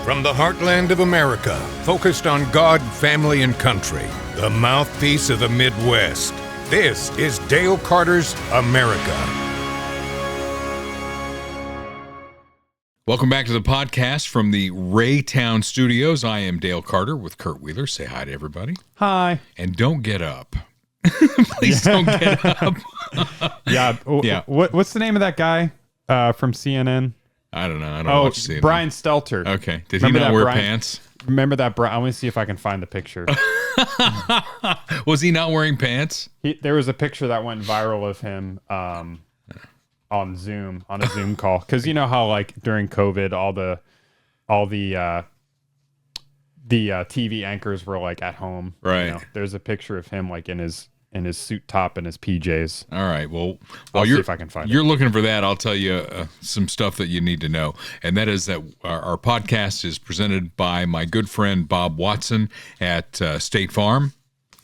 From the heartland of America, focused on God, family, and country, the mouthpiece of the Midwest. This is Dale Carter's America. Welcome back to the podcast from the Raytown Studios. I am Dale Carter with Kurt Wheeler. Say hi to everybody. Hi. And don't get up. Please don't get up. Yeah. What's the name of that guy from CNN? I don't know. I don't watch CNN. Brian Stelter. Okay. Did he not wear pants? Remember that, Brian? I want to see if I can find the picture. Was he not wearing pants? There was a picture that went viral of him on a Zoom call. Because you know how, like, during COVID, all the TV anchors were, like, at home. Right. You know? There's a picture of him, like, in his suit top and his PJs. All right. Well, I'll see if I can find you're looking for that. I'll tell you some stuff that you need to know. And that is that our podcast is presented by my good friend Bob Watson at State Farm.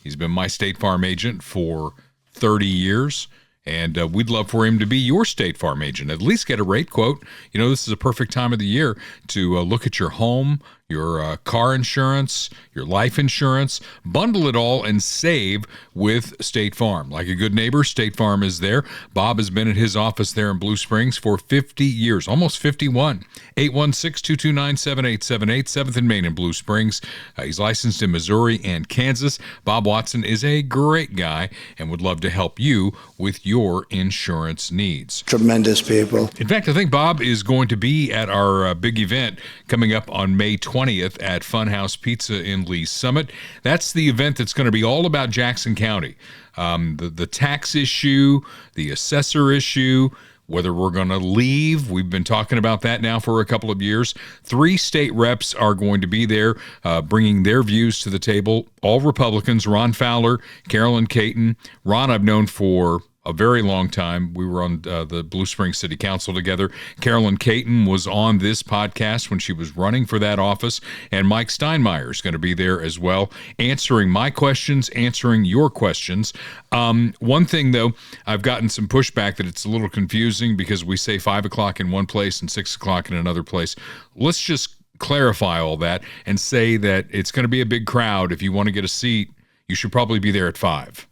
He's been my State Farm agent for 30 years. And we'd love for him to be your State Farm agent. At least get a rate quote. You know, this is a perfect time of the year to look at your home, your car insurance, your life insurance, bundle it all and save with State Farm. Like a good neighbor, State Farm is there. Bob has been at his office there in Blue Springs for 50 years, almost 51. 816-229-7878, 7th and Main in Blue Springs. He's licensed in Missouri and Kansas. Bob Watson is a great guy and would love to help you with your insurance needs. Tremendous people. In fact, I think Bob is going to be at our big event coming up on May 20th at Funhouse Pizza in Lee's Summit. That's the event that's going to be all about Jackson County. The tax issue, the assessor issue, whether we're going to leave. We've been talking about that now for a couple of years. 3 state reps are going to be there bringing their views to the table. All Republicans, Ron Fowler, Carolyn Caton. Ron I've known for a very long time. We were on the Blue Springs City Council together. Carolyn Caton was on this podcast when she was running for that office, and Mike Steinmeier is going to be there as well, answering my questions, answering your questions. One thing, though, I've gotten some pushback that it's a little confusing because we say 5 o'clock in one place and 6 o'clock in another place. Let's just clarify all that and say that it's going to be a big crowd. If you want to get a seat, you should probably be there at 5.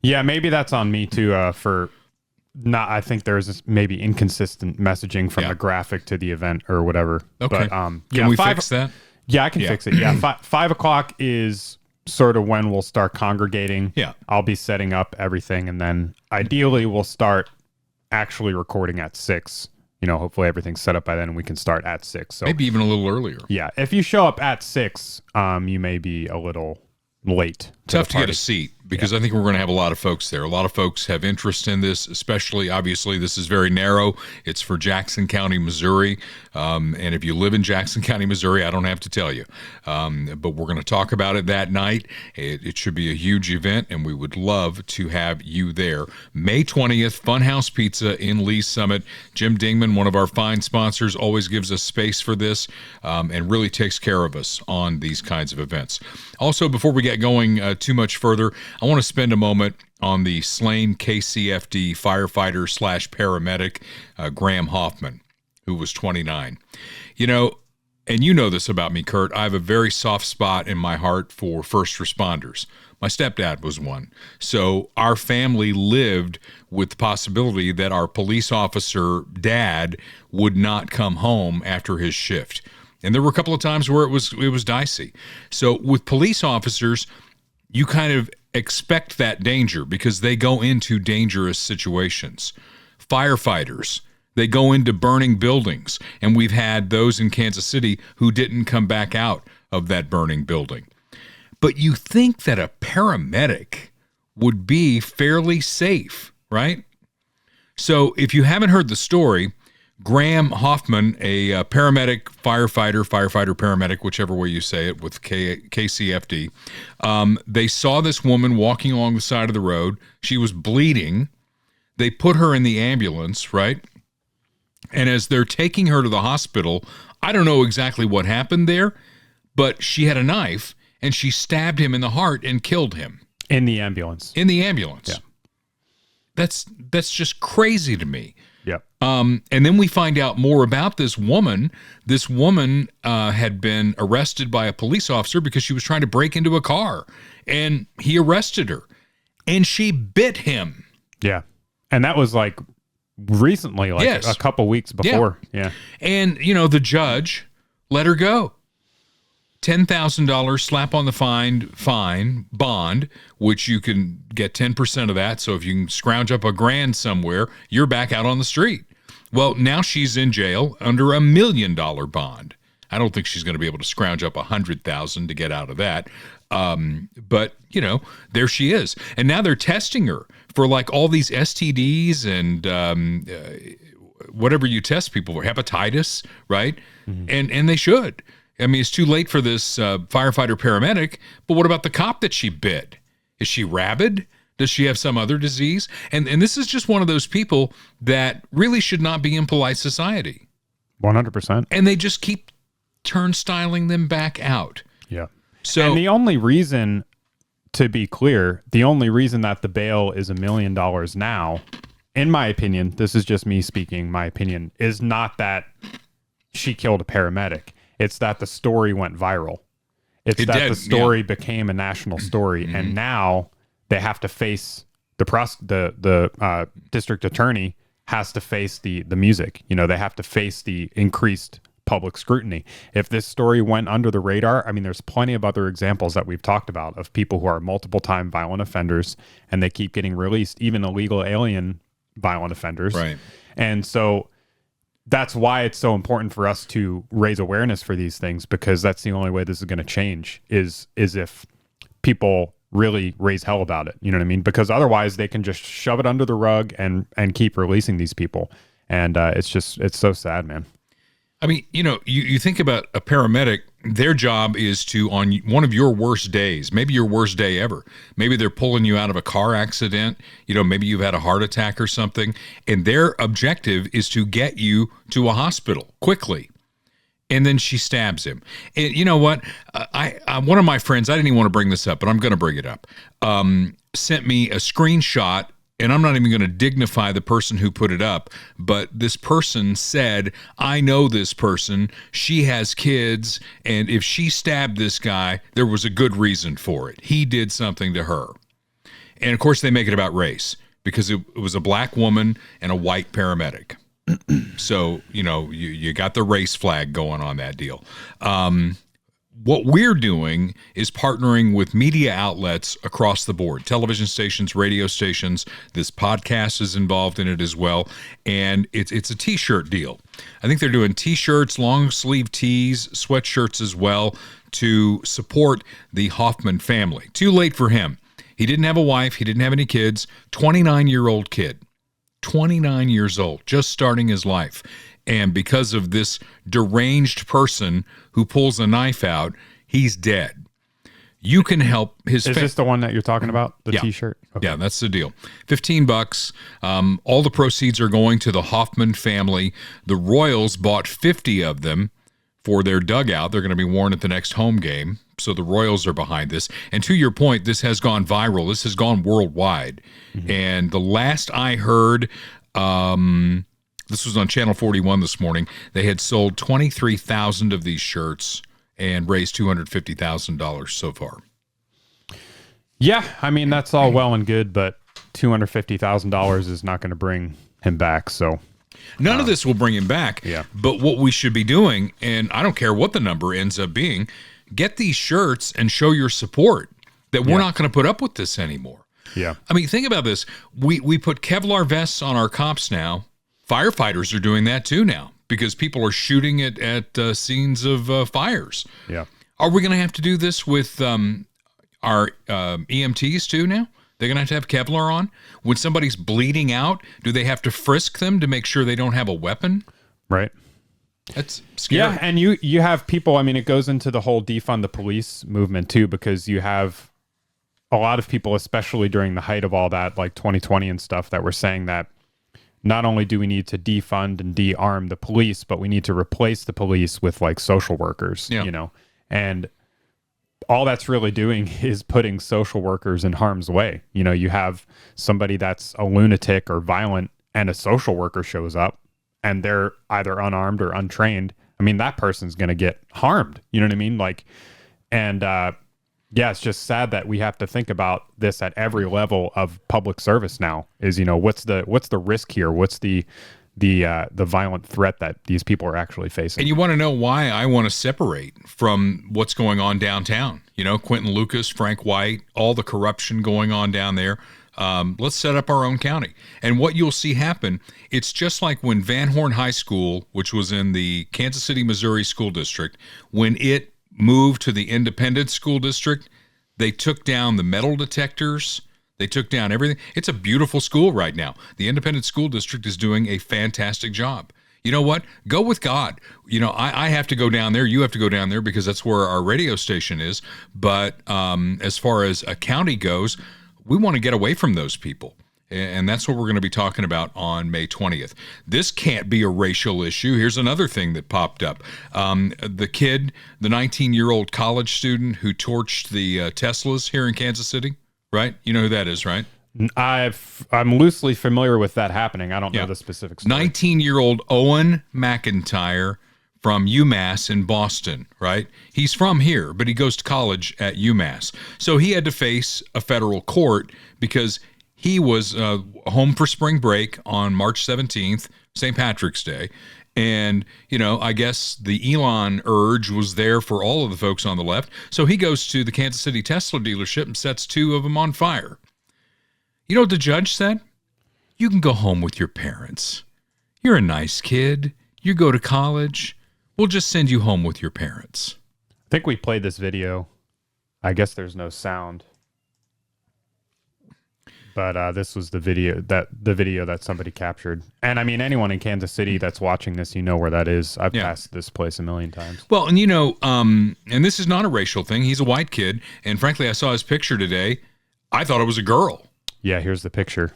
Yeah, maybe that's on me too. I think there's maybe inconsistent messaging from the graphic to the event or whatever. Okay. But, Can we fix that? Yeah, I can fix it. Yeah, 5 o'clock is sort of when we'll start congregating. Yeah. I'll be setting up everything, and then ideally we'll start actually recording at 6. You know, hopefully everything's set up by then and we can start at 6. So maybe even a little earlier. Yeah, if you show up at 6, you may be a little late. Tough to get a seat because I think we're going to have a lot of folks there. A lot of folks have interest in this, especially, obviously, this is very narrow. It's for Jackson County, Missouri. And if you live in Jackson County, Missouri, I don't have to tell you. But we're going to talk about it that night. It should be a huge event, and we would love to have you there. May 20th, Funhouse Pizza in Lee's Summit. Jim Dingman, one of our fine sponsors, always gives us space for this and really takes care of us on these kinds of events. Also, before we get going too much further, I want to spend a moment on the slain KCFD firefighter / paramedic, Graham Hoffman, who was 29. You know, and you know this about me, Kurt, I have a very soft spot in my heart for first responders. My stepdad was one. So our family lived with the possibility that our police officer dad would not come home after his shift. And there were a couple of times where it was dicey. So with police officers, you kind of expect that danger because they go into dangerous situations. Firefighters, they go into burning buildings, and we've had those in Kansas City who didn't come back out of that burning building. But you think that a paramedic would be fairly safe, right? So if you haven't heard the story, Graham Hoffman, a paramedic, firefighter, paramedic, whichever way you say it, with KCFD, they saw this woman walking along the side of the road. She was bleeding. They put her in the ambulance, right? And as they're taking her to the hospital, I don't know exactly what happened there, but she had a knife, and she stabbed him in the heart and killed him. In the ambulance. In the ambulance. Yeah. That's just crazy to me. Yeah. And then we find out more about this woman. This woman had been arrested by a police officer because she was trying to break into a car, and he arrested her, and she bit him. Yeah. And that was like recently, like Yes. a couple weeks before. Yeah. And, the judge let her go. $10,000 slap on the fine bond, which you can get 10% of that. So if you can scrounge up $1,000 somewhere, you're back out on the street. Well, now she's in jail under $1 million bond. I don't think she's going to be able to scrounge up $100,000 to get out of that. But there she is. And now they're testing her for like all these STDs and whatever you test people for, hepatitis, right? Mm-hmm. And they should. I mean, it's too late for this firefighter paramedic, but what about the cop that she bit? Is she rabid? Does she have some other disease? And this is just one of those people that really should not be in polite society. 100%. And they just keep turnstiling them back out. Yeah. So, and the only reason, to be clear, the only reason that the bail is $1 million now, in my opinion, this is just me speaking, my opinion, is not that she killed a paramedic. It's that the story went viral. The story became a national story, mm-hmm. and now they have to face the district attorney has to face the music. They have to face the increased public scrutiny. If this story went under the radar, I mean, there's plenty of other examples that we've talked about of people who are multiple time violent offenders, and they keep getting released, even illegal alien violent offenders. Right. And so that's why it's so important for us to raise awareness for these things, because that's the only way this is going to change is if people really raise hell about it. You know what I mean? Because otherwise they can just shove it under the rug and keep releasing these people. And it's so sad, man. I mean, you think about a paramedic, their job is to, on one of your worst days, maybe your worst day ever, maybe they're pulling you out of a car accident, maybe you've had a heart attack or something, and their objective is to get you to a hospital quickly. And then she stabs him. And you know what? I one of my friends, I didn't even want to bring this up, but I'm going to bring it up, sent me a screenshot. And I'm not even going to dignify the person who put it up, but this person said, I know this person, she has kids, and if she stabbed this guy, there was a good reason for it. He did something to her. And of course, they make it about race, because it was a black woman and a white paramedic. So, you got the race flag going on that deal. What we're doing is partnering with media outlets across the board, television stations, radio stations. This podcast is involved in it as well. And it's a t-shirt deal. I think they're doing t-shirts, long sleeve tees, sweatshirts as well to support the Hoffman family. Too late for him. He didn't have a wife. He didn't have any kids. 29-year-old kid. 29 years old, just starting his life. And because of this deranged person who pulls a knife out, he's dead. You can help his Is this the one that you're talking about? The Yeah. t-shirt? Okay. Yeah, that's the deal. $15. All the proceeds are going to the Hoffman family. The Royals bought 50 of them for their dugout. They're going to be worn at the next home game. So the Royals are behind this. And to your point, this has gone viral. This has gone worldwide. Mm-hmm. And the last I heard, this was on Channel 41 this morning, they had sold 23,000 of these shirts and raised $250,000 so far. Yeah, I mean, that's all well and good, but $250,000 is not going to bring him back. So none of this will bring him back. Yeah. But what we should be doing, and I don't care what the number ends up being, get these shirts and show your support that we're not going to put up with this anymore. Yeah. I mean, think about this. We put Kevlar vests on our cops now. Firefighters are doing that too now because people are shooting at scenes of fires. Yeah. Are we going to have to do this with our EMTs too now? They're going to have Kevlar on? When somebody's bleeding out, do they have to frisk them to make sure they don't have a weapon? Right. That's scary. Yeah, and you have people, I mean, it goes into the whole defund the police movement too, because you have a lot of people, especially during the height of all that, like 2020 and stuff, that were saying that not only do we need to defund and de-arm the police, but we need to replace the police with like social workers, and all that's really doing is putting social workers in harm's way. You have somebody that's a lunatic or violent and a social worker shows up. and they're either unarmed or untrained, I mean, that person's going to get harmed. You know what I mean? Like, and yeah, it's just sad that we have to think about this at every level of public service now. Is, you know, what's the risk here? What's the violent threat that these people are actually facing? And you want to know why I want to separate from what's going on downtown. You know, Quentin Lucas, Frank White, all the corruption going on down there. Let's set up our own county. And what you'll see happen, it's just like when Van Horn High School, which was in the Kansas City, Missouri school district, when it moved to the independent school district, they took down the metal detectors. They took down everything. It's a beautiful school right now. The independent school district is doing a fantastic job. You know what? Go with God. You know, I have to go down there. You have to go down there because that's where our radio station is. But as far as a county goes, we want to get away from those people. And that's what we're going to be talking about on May 20th. This can't be a racial issue. Here's another thing that popped up. The kid, the 19-year-old college student who torched the Teslas here in Kansas City, right? You know who that is, right? I'm loosely familiar with that happening. I don't know the specifics. 19-year-old Owen McIntyre from UMass in Boston, right? He's from here, but he goes to college at UMass. So he had to face a federal court because he was home for spring break on March 17th, St. Patrick's Day. And, you know, I guess the Elon urge was there for all of the folks on the left. So he goes to the Kansas City Tesla dealership and sets two of them on fire. You know what the judge said? You can go home with your parents. You're a nice kid. You go to college. We'll just send you home with your parents. I think we played this video. I guess there's no sound. But this was the video that somebody captured. And I mean, anyone in Kansas City that's watching this, you know where that is. I've passed this place a million times. Well, and you know, and this is not a racial thing. He's a white kid. And frankly, I saw his picture today. I thought it was a girl. Yeah, here's the picture.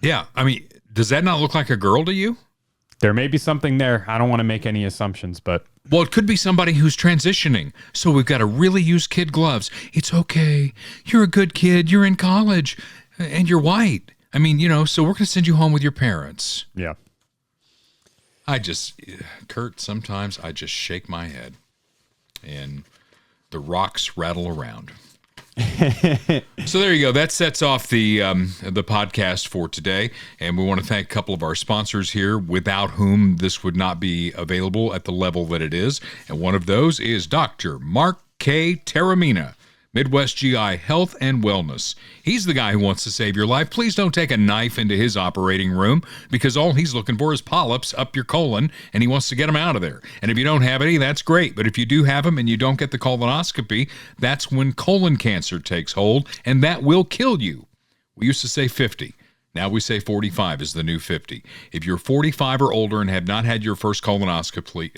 Yeah. I mean, does that not look like a girl to you? There may be something there. I don't want to make any assumptions, but... Well, it could be somebody who's transitioning. So we've got to really use kid gloves. It's okay. You're a good kid. You're in college. And you're white. I mean, you know, so we're going to send you home with your parents. Yeah. Kurt, sometimes I just shake my head and the rocks rattle around. So there you go. That sets off the podcast for today. And we want to thank a couple of our sponsors here without whom this would not be available at the level that it is. And one of those is Dr. Mark K. Taramina, Midwest GI Health and Wellness. He's the guy who wants to save your life. Please don't take a knife into his operating room because all he's looking for is polyps up your colon, and he wants to get them out of there. And if you don't have any, that's great. But if you do have them and you don't get the colonoscopy, that's when colon cancer takes hold, and that will kill you. We used to say 50. Now we say 45 is the new 50. If you're 45 or older and have not had your first colonoscopy,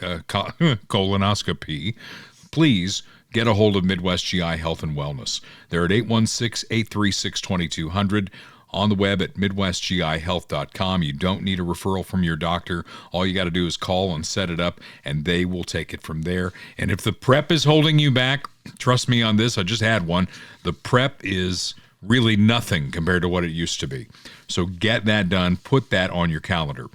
please get a hold of Midwest GI Health and Wellness. They're at 816-836-2200, on the web at midwestgihealth.com. You don't need a referral from your doctor. All you got to do is call and set it up, and they will take it from there. And if the prep is holding you back, trust me on this, I just had one. The prep is really nothing compared to what it used to be. So get that done. Put that on your calendar.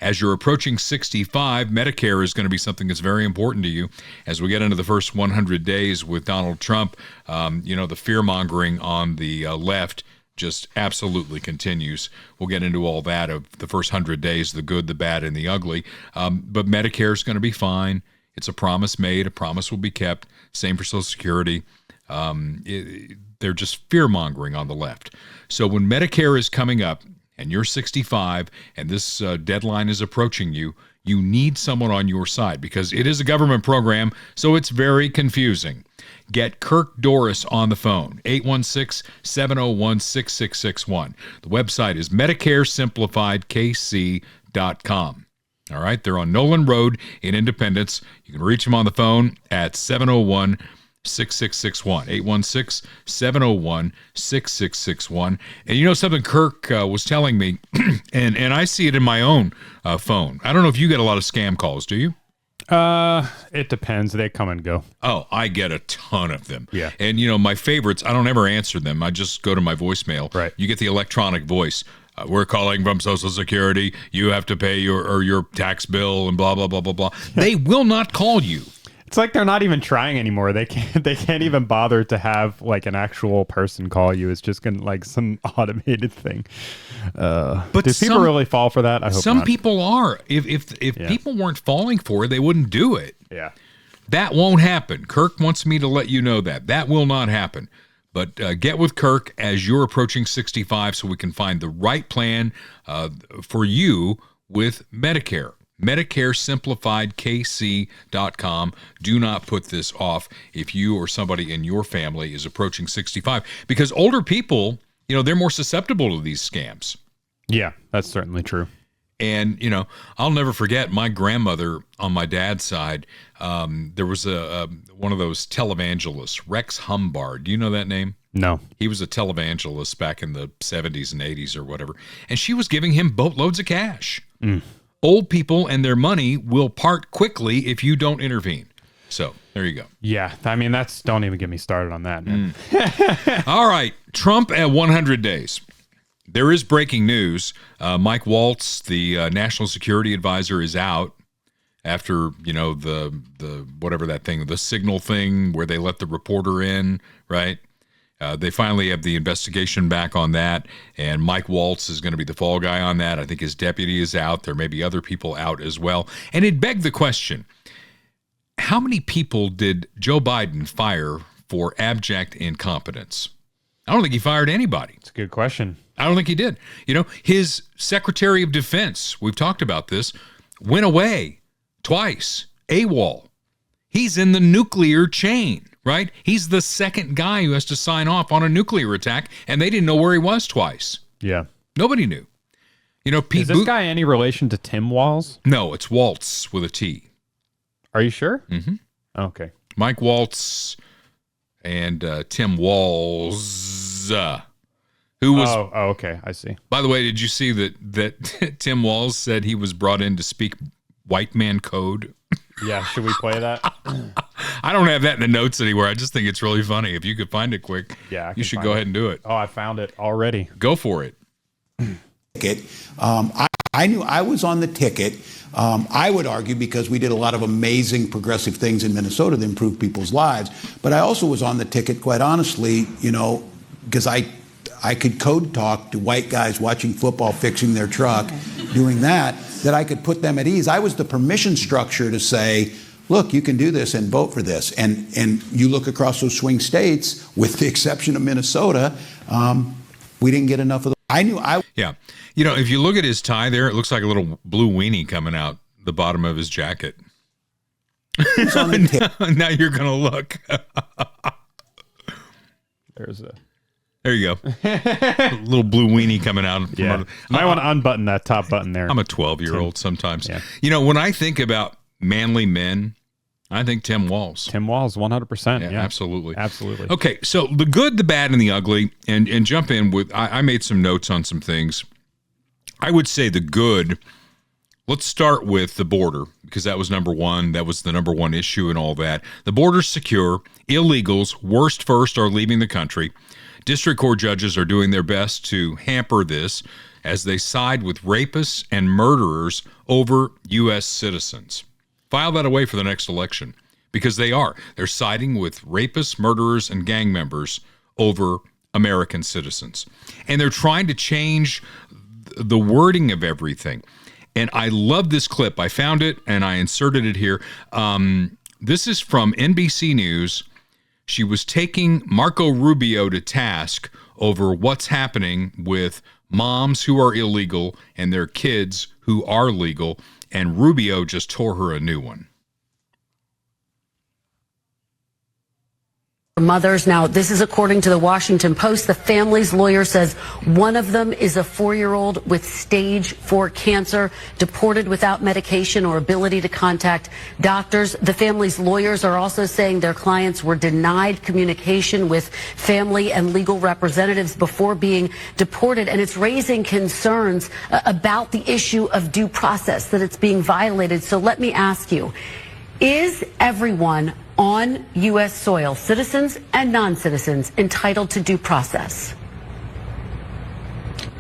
As you're approaching 65, Medicare is going to be something that's very important to you. As we get into the first 100 days with Donald Trump, the fear-mongering on the left just absolutely continues. We'll get into all that of the first 100 days, the good, the bad, and the ugly. But Medicare is going to be fine. It's a promise made. A promise will be kept. Same for Social Security. They're just fear-mongering on the left. So when Medicare is coming up and you're 65 and this deadline is approaching you, you need someone on your side because it is a government program, so it's very confusing. Get Kirk Doris on the phone, 816-701-6661. The website is MedicareSimplifiedKC.com. All right, they're on Nolan Road in Independence. You can reach them on the phone at 701-6661, 816-701-6661. And you know something Kirk was telling me, and I see it in my own phone. I don't know if you get a lot of scam calls, do you? It depends. They come and go. Oh, I get a ton of them. Yeah. And my favorites, I don't ever answer them. I just go to my voicemail. Right. You get the electronic voice. we're calling from Social Security. You have to pay your tax bill and blah, blah, blah, blah, blah. They will not call you. It's like they're not even trying anymore. They can't even bother to have like an actual person call you. It's just gonna like some automated thing. But do people really fall for that? I hope some not. people are. If people weren't falling for it, they wouldn't do it. Yeah, that won't happen. Kirk wants me to let you know that will not happen. But get with Kirk as you're approaching 65, so we can find the right plan for you with Medicare. MedicareSimplifiedKC.com. Do not put this off if you or somebody in your family is approaching 65, because older people, they're more susceptible to these scams. Yeah, that's certainly true. And, I'll never forget my grandmother on my dad's side. There was one of those televangelists, Rex Humbard. Do you know that name? No. He was a televangelist back in the 70s and 80s or whatever. And she was giving him boatloads of cash. Old people and their money will part quickly if you don't intervene. So there you go. Yeah. I mean, don't even get me started on that, man. All right. Trump at 100 days. There is breaking news. Mike Waltz, the national security advisor, is out after, the whatever that thing, the signal thing where they let the reporter in, right? They finally have the investigation back on that, and Mike Waltz is going to be the fall guy on that. I think his deputy is out. There may be other people out as well. And it begged the question, how many people did Joe Biden fire for abject incompetence? I don't think he fired anybody. It's a good question. I don't think he did. His Secretary of Defense, we've talked about this, went away twice, AWOL. He's in the nuclear chain, right? He's the second guy who has to sign off on a nuclear attack, and they didn't know where he was twice. Yeah. Nobody knew. Pete Is this guy any relation to Tim Walz? No, it's Waltz with a T. Are you sure? Mm-hmm. Okay. Mike Waltz and Tim Walz, who was... Oh, okay. I see. By the way, did you see that Tim Walz said he was brought in to speak white man code? Yeah, should we play that? I don't have that in the notes anywhere. I just think it's really funny. If you could find it quick, you should go ahead and do it. Oh, I found it already. Go for it. I knew I was on the ticket. I would argue because we did a lot of amazing progressive things in Minnesota to improve people's lives. But I also was on the ticket, quite honestly, because I could code talk to white guys watching football, fixing their truck, doing that I could put them at ease. I was the permission structure to say, look, you can do this and vote for this. And you look across those swing states, with the exception of Minnesota, we didn't get enough of those. Yeah. If you look at his tie there, it looks like a little blue weenie coming out the bottom of his jacket. Now you're going to look. There you go. A little blue weenie coming out. Yeah. Might want to unbutton that top button there. I'm a 12-year-old sometimes. Yeah. When I think about manly men, I think Tim Walz. Tim Walz, 100%. Yeah, absolutely. Absolutely. Okay, so the good, the bad, and the ugly, and jump in with, I made some notes on some things. I would say the good, let's start with the border, because that was number one. That was the number one issue and all that. The border's secure. Illegals, worst first, are leaving the country. District court judges are doing their best to hamper this as they side with rapists and murderers over U.S. citizens. File that away for the next election, because they are. They're siding with rapists, murderers, and gang members over American citizens. And they're trying to change the wording of everything. And I love this clip. I found it, and I inserted it here. This is from NBC News. She was taking Marco Rubio to task over what's happening with moms who are illegal and their kids who are legal, and Rubio just tore her a new one. Mothers. Now, this is according to the Washington Post. The family's lawyer says one of them is a 4-year-old with stage 4 cancer, deported without medication or ability to contact doctors. The family's lawyers are also saying their clients were denied communication with family and legal representatives before being deported. And it's raising concerns about the issue of due process, that it's being violated. So let me ask you, is everyone on U.S. soil, citizens and non-citizens, entitled to due process?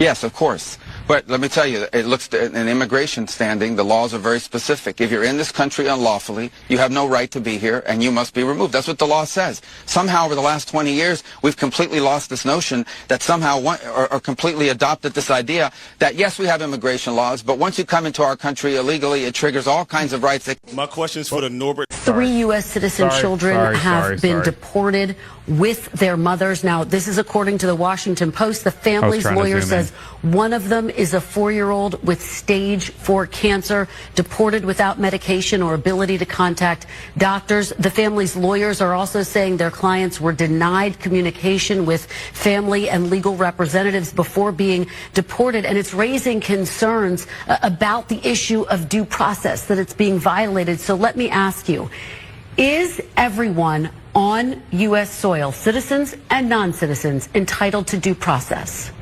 Yes, of course. But let me tell you, it looks in immigration standing, the laws are very specific. If you're in this country unlawfully, you have no right to be here and you must be removed. That's what the law says. Somehow over the last 20 years, we've completely lost this notion that somehow or completely adopted this idea that yes, we have immigration laws, but once you come into our country illegally, it triggers all kinds of rights. My question is for the Norbert. 3 U.S. citizen children have been deported with their mothers. Now, this is according to the Washington Post. The family's lawyer says one of them is a 4-year-old with stage 4 cancer, deported without medication or ability to contact doctors. The family's lawyers are also saying their clients were denied communication with family and legal representatives before being deported, and it's raising concerns about the issue of due process, that it's being violated. So let me ask you, is everyone on U.S. soil, citizens and non-citizens, entitled to due process?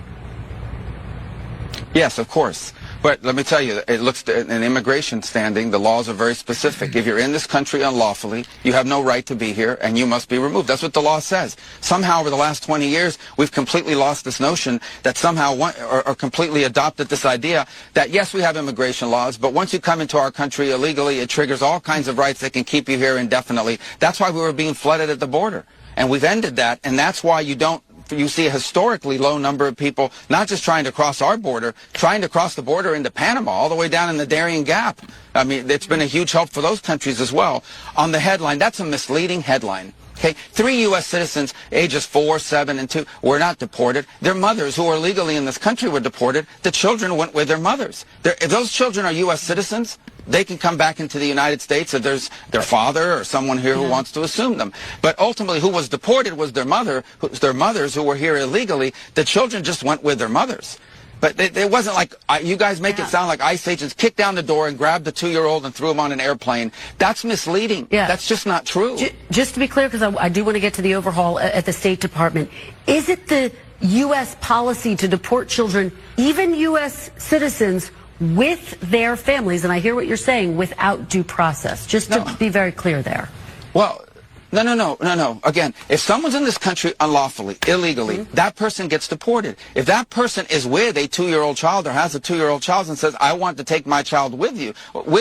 Yes, of course. But let me tell you, it looks in immigration standing, the laws are very specific. If you're in this country unlawfully, you have no right to be here and you must be removed. That's what the law says. Somehow over the last 20 years, we've completely lost this notion that somehow or completely adopted this idea that yes, we have immigration laws, but once you come into our country illegally, it triggers all kinds of rights that can keep you here indefinitely. That's why we were being flooded at the border. And we've ended that, and that's why you see a historically low number of people not just trying to cross our border, trying to cross the border into Panama, all the way down in the Darien Gap. I mean, it's been a huge help for those countries as well. On the headline, that's a misleading headline. Okay, 3 U.S. citizens, ages 4, 7, and 2, were not deported. Their mothers, who are legally in this country, were deported. The children went with their mothers. If those children are U.S. citizens, they can come back into the United States if there's their father or someone here who wants to assume them. But ultimately, who was deported was their mothers who were here illegally. The children just went with their mothers. But it wasn't like, you guys make it sound like ICE agents kicked down the door and grabbed the 2-year-old and threw him on an airplane. That's misleading. Yeah. That's just not true. Just to be clear, because I do want to get to the overhaul at the State Department, is it the U.S. policy to deport children, even U.S. citizens, with their families, and I hear what you're saying, without due process? Just to be very clear there. Well, no. Again, if someone's in this country unlawfully, illegally, that person gets deported. If that person is with a 2-year-old child or has a 2-year-old child and says, I want to take my child with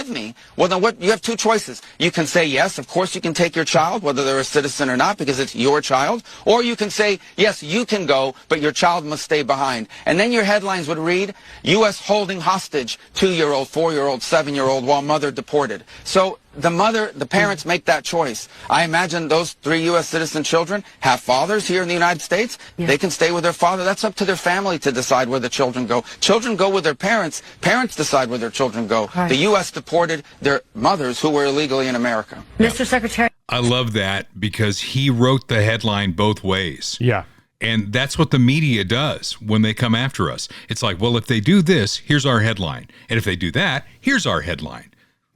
me, well, then you have 2 choices. You can say, yes, of course you can take your child, whether they're a citizen or not, because it's your child. Or you can say, yes, you can go, but your child must stay behind. And then your headlines would read, U.S. holding hostage 2-year-old, 4-year-old, 7-year-old while mother deported. So the parents make that choice. I imagine those 3 U.S. citizen children have fathers here in the United States. Yeah. They can stay with their father. That's up to their family to decide where the children go. Children go with their parents. Parents decide where their children go. Right. The U.S. deported their mothers who were illegally in America. Mr. Secretary. I love that because he wrote the headline both ways. Yeah. And that's what the media does when they come after us. It's like, well, if they do this, here's our headline. And if they do that, here's our headline.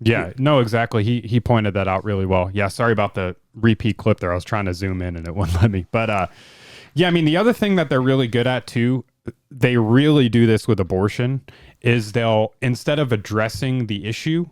Yeah, no, exactly. He pointed that out really well. Yeah, sorry about the repeat clip there. I was trying to zoom in and it wouldn't let me. But yeah, I mean, the other thing that they're really good at too, they really do this with abortion, is they'll, instead of addressing the issue,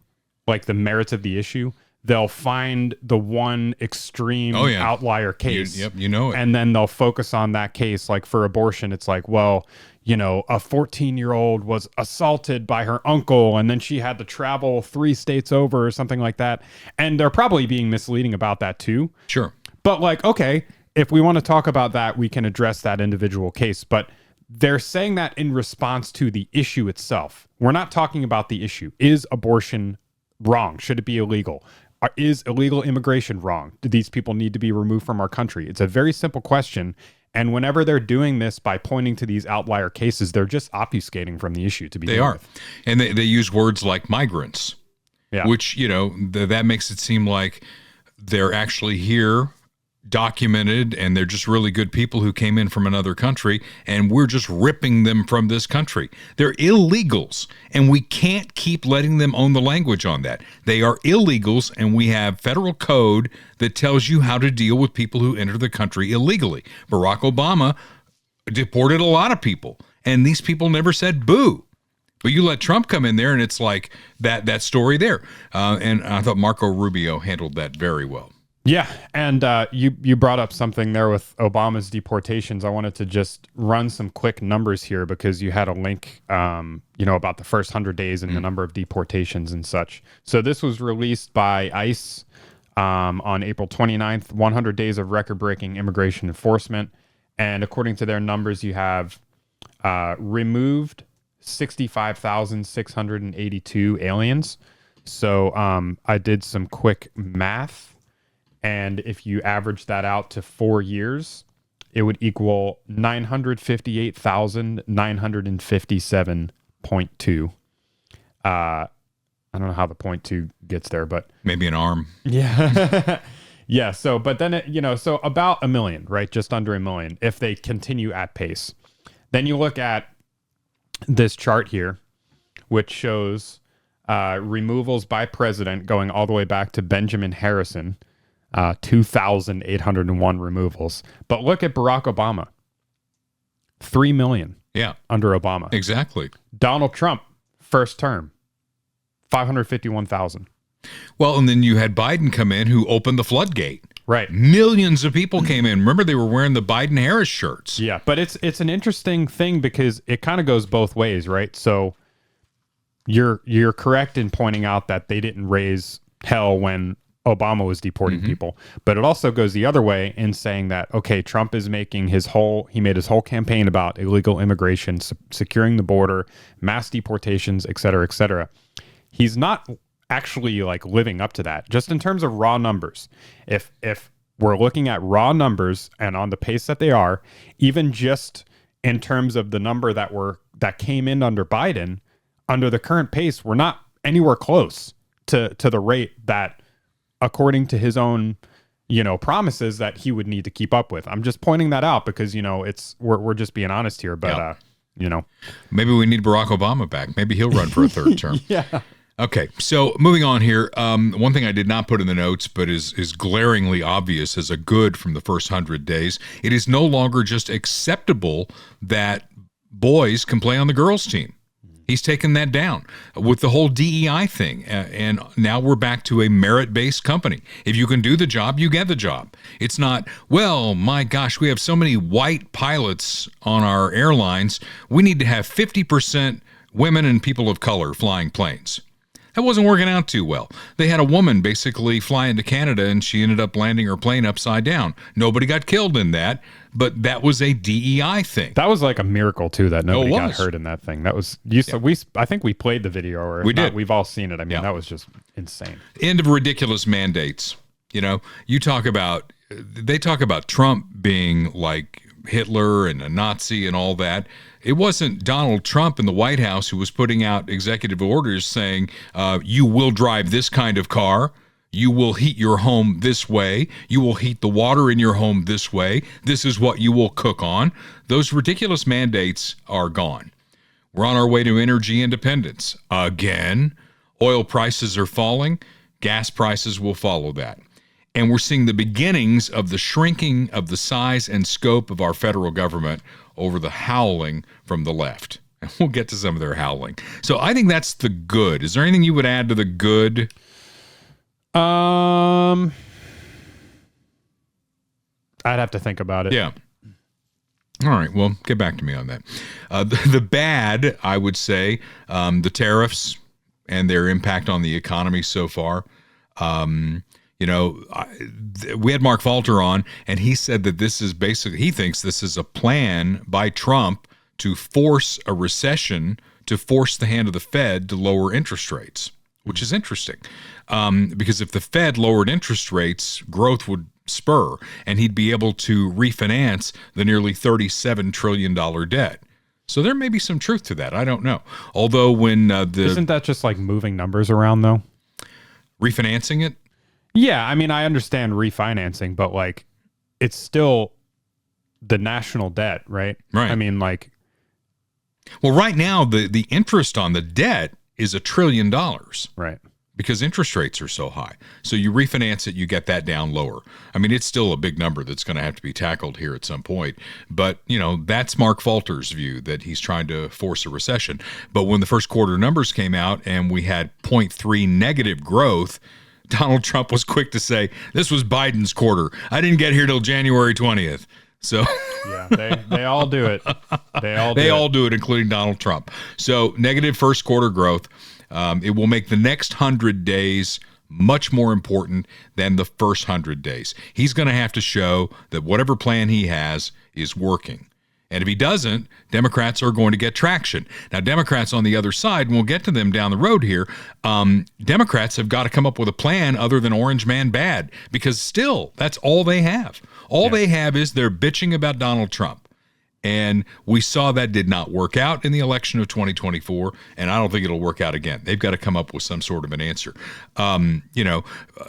like the merits of the issue, they'll find the one extreme outlier case. You know it. And then they'll focus on that case. Like for abortion, it's like, well, you know, a 14-year-old was assaulted by her uncle and then she had to travel 3 states over or something like that. And they're probably being misleading about that too. Sure. But like, okay, if we want to talk about that, we can address that individual case. But they're saying that in response to the issue itself. We're not talking about the issue. Is abortion wrong? Should it be illegal? Is illegal immigration wrong? Do these people need to be removed from our country? It's a very simple question. And whenever they're doing this by pointing to these outlier cases, they're just obfuscating from the issue to begin with. And they use words like migrants, which, you know, that makes it seem like they're actually here, documented, and they're just really good people who came in from another country, and we're just ripping them from this country. They're illegals, and we can't keep letting them own the language on that. They are illegals, and we have federal code that tells you how to deal with people who enter the country illegally. Barack Obama deported a lot of people, and these people never said boo. But you let Trump come in there, and it's like that story there. And I thought Marco Rubio handled that very well. Yeah, and you brought up something there with Obama's deportations. I wanted to just run some quick numbers here because you had a link, about the first 100 days and the number of deportations and such. So this was released by ICE on April 29th, 100 days of record-breaking immigration enforcement. And according to their numbers, you have removed 65,682 aliens. So I did some quick math. And if you average that out to 4 years, it would equal 958,957.2. I don't know how the 0.2 gets there, but maybe an arm. Yeah. Yeah. So, but then, so about a million, right? Just under a million if they continue at pace. Then you look at this chart here, which shows removals by president going all the way back to Benjamin Harrison. 2,801 removals. But look at Barack Obama. 3 million. Yeah. Under Obama. Exactly. Donald Trump, first term, 551,000. Well, and then you had Biden come in who opened the floodgate. Right. Millions of people came in. Remember, they were wearing the Biden-Harris shirts. Yeah, but it's an interesting thing because it kind of goes both ways, right? So you're correct in pointing out that they didn't raise hell when Obama was deporting people, but it also goes the other way in saying that, okay, Trump is making he made his whole campaign about illegal immigration, securing the border, mass deportations, et cetera, et cetera. He's not actually like living up to that, just in terms of raw numbers. If we're looking at raw numbers and on the pace that they are, even just in terms of the number that came in under Biden, under the current pace, we're not anywhere close to the rate that, according to his own, promises that he would need to keep up with. I'm just pointing that out because, we're just being honest here, but, Maybe we need Barack Obama back. Maybe he'll run for a third term. Yeah. Okay, so moving on here. One thing I did not put in the notes, but is glaringly obvious as a good from the first 100 days, it is no longer just acceptable that boys can play on the girls' team. He's taken that down with the whole DEI thing. And now we're back to a merit-based company. If you can do the job, you get the job. It's not, well, my gosh, we have so many white pilots on our airlines. We need to have 50% women and people of color flying planes. That wasn't working out too well. They had a woman basically fly into Canada and she ended up landing her plane upside down. Nobody got killed in that, but that was a DEI thing. That was like a miracle too, that nobody got hurt in that thing. That was I think we played the video, or if we did. Not, we've all seen it. I mean, that was just insane. End of ridiculous mandates. They talk about Trump being like Hitler and a Nazi and all that. It wasn't Donald Trump in the White House who was putting out executive orders saying, you will drive this kind of car, you will heat your home this way, you will heat the water in your home this way, this is what you will cook on. Those ridiculous mandates are gone. We're on our way to energy independence. Again, oil prices are falling, gas prices will follow that. And we're seeing the beginnings of the shrinking of the size and scope of our federal government over the howling from the left. And we'll get to some of their howling. So I think that's the good. Is there anything you would add to the good? I'd have to think about it. Yeah. All right. Well, get back to me on that. The bad, I would say, the tariffs and their impact on the economy so far. We had Mark Falter on, and he said that he thinks this is a plan by Trump to force a recession, to force the hand of the Fed to lower interest rates, which is interesting. Because if the Fed lowered interest rates, growth would spur, and he'd be able to refinance the nearly $37 trillion debt. So there may be some truth to that. I don't know. Although isn't that just like moving numbers around, though? Refinancing it? Yeah, I mean, I understand refinancing, but like, it's still the national debt, right? Right. I mean, like, well, right now the interest on the debt is $1 trillion, right? Because interest rates are so high. So you refinance it, you get that down lower. I mean, it's still a big number that's going to have to be tackled here at some point. But that's Mark Falter's view, that he's trying to force a recession. But when the first quarter numbers came out and we had 0.3 negative growth, Donald Trump was quick to say, this was Biden's quarter. I didn't get here till January 20th. So yeah, they all do it. They all do it, including Donald Trump. So negative first quarter growth. It will make the next 100 days much more important than the first 100 days. He's going to have to show that whatever plan he has is working. And if he doesn't, Democrats are going to get traction. Now, Democrats on the other side, and we'll get to them down the road here, Democrats have got to come up with a plan other than Orange Man bad, because still, that's all they have. All they have is they're bitching about Donald Trump. And we saw that did not work out in the election of 2024, and I don't think it'll work out again. They've got to come up with some sort of an answer.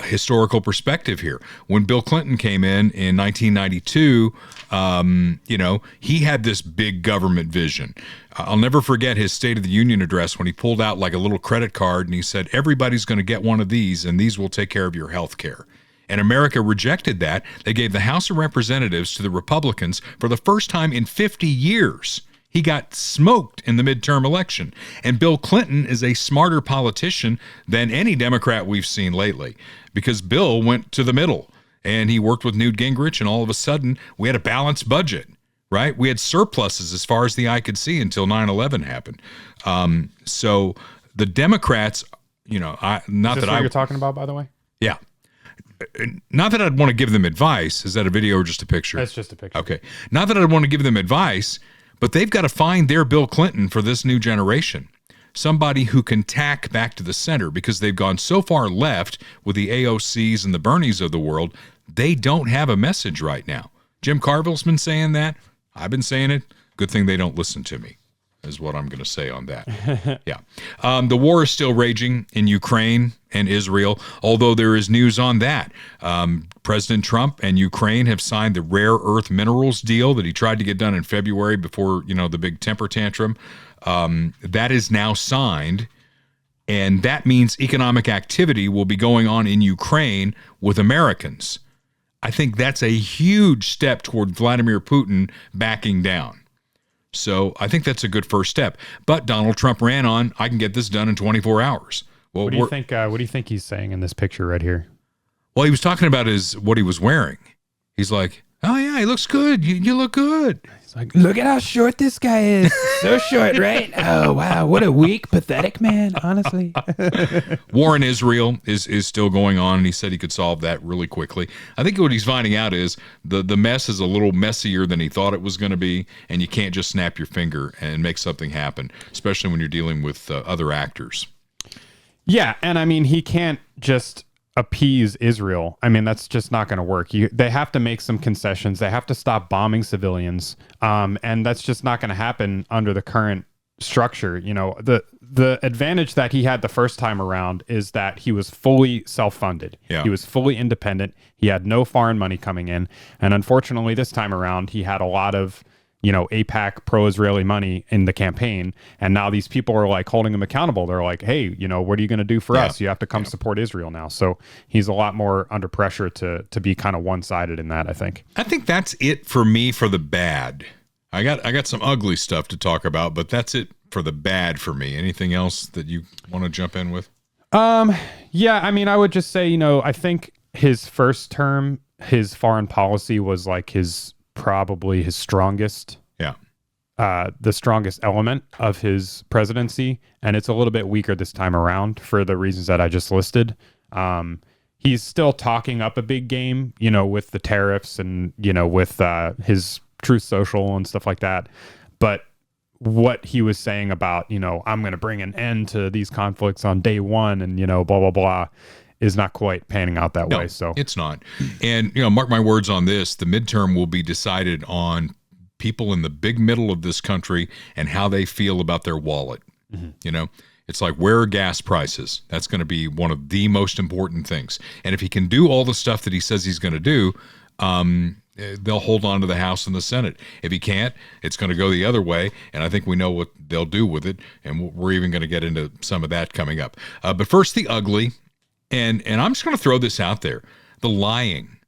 Historical perspective here. When Bill Clinton came in 1992, he had this big government vision. I'll never forget his State of the Union address when he pulled out like a little credit card and he said, everybody's going to get one of these, and these will take care of your health care. And America rejected that. They gave the House of Representatives to the Republicans for the first time in 50 years. He got smoked in the midterm election. And Bill Clinton is a smarter politician than any Democrat we've seen lately, because Bill went to the middle and he worked with Newt Gingrich, and all of a sudden we had a balanced budget, right? We had surpluses as far as the eye could see until 9/11 happened. So the Democrats, Is this what you're talking about, by the way? Yeah. Not that I'd want to give them advice. Is that a video or just a picture? That's just a picture. Okay. Not that I'd want to give them advice, but they've got to find their Bill Clinton for this new generation. Somebody who can tack back to the center, because they've gone so far left with the AOCs and the Bernies of the world. They don't have a message right now. Jim Carville's been saying that. I've been saying it. Good thing they don't listen to me, is what I'm going to say on that. Yeah. The war is still raging in Ukraine and Israel, although there is news on that. President Trump and Ukraine have signed the rare earth minerals deal that he tried to get done in February before, the big temper tantrum. That is now signed, and that means economic activity will be going on in Ukraine with Americans. I think that's a huge step toward Vladimir Putin backing down. So I think that's a good first step. But Donald Trump ran on, I can get this done in 24 hours. Well, what do you think? What do you think he's saying in this picture right here? Well, he was talking about what he was wearing. He's like, oh yeah, he looks good. You look good. He's like, look at how short this guy is. So short, right? Oh wow, what a weak, pathetic man. Honestly. War in Israel is still going on, and he said he could solve that really quickly. I think what he's finding out is the mess is a little messier than he thought it was going to be, and you can't just snap your finger and make something happen, especially when you're dealing with other actors. Yeah, and I mean, he can't just appease Israel. I mean, that's just not going to work. They have to make some concessions. They have to stop bombing civilians, and that's just not going to happen under the current structure. The advantage that he had the first time around is that he was fully self-funded. Yeah. He was fully independent. He had no foreign money coming in, and unfortunately, this time around, he had a lot of AIPAC pro-Israeli money in the campaign. And now these people are like holding him accountable. They're like, hey, what are you going to do for us? You have to come support Israel now. So he's a lot more under pressure to be kind of one-sided in that, I think. I think that's it for me for the bad. I got some ugly stuff to talk about, but that's it for the bad for me. Anything else that you want to jump in with? Yeah, I mean, I would just say, I think his first term, his foreign policy was like probably his strongest, the strongest element of his presidency, and it's a little bit weaker this time around for the reasons that I just listed. He's still talking up a big game, with the tariffs and with his Truth Social and stuff like that, but what he was saying about I'm going to bring an end to these conflicts on day one and blah blah blah is not quite panning out that way. So it's not. And, mark my words on this, the midterm will be decided on people in the big middle of this country and how they feel about their wallet. Mm-hmm. It's like, where are gas prices? That's going to be one of the most important things. And if he can do all the stuff that he says he's going to do, they'll hold on to the House and the Senate. If he can't, it's going to go the other way. And I think we know what they'll do with it. And we're even going to get into some of that coming up. But first, the ugly. And I'm just going to throw this out there. The lying.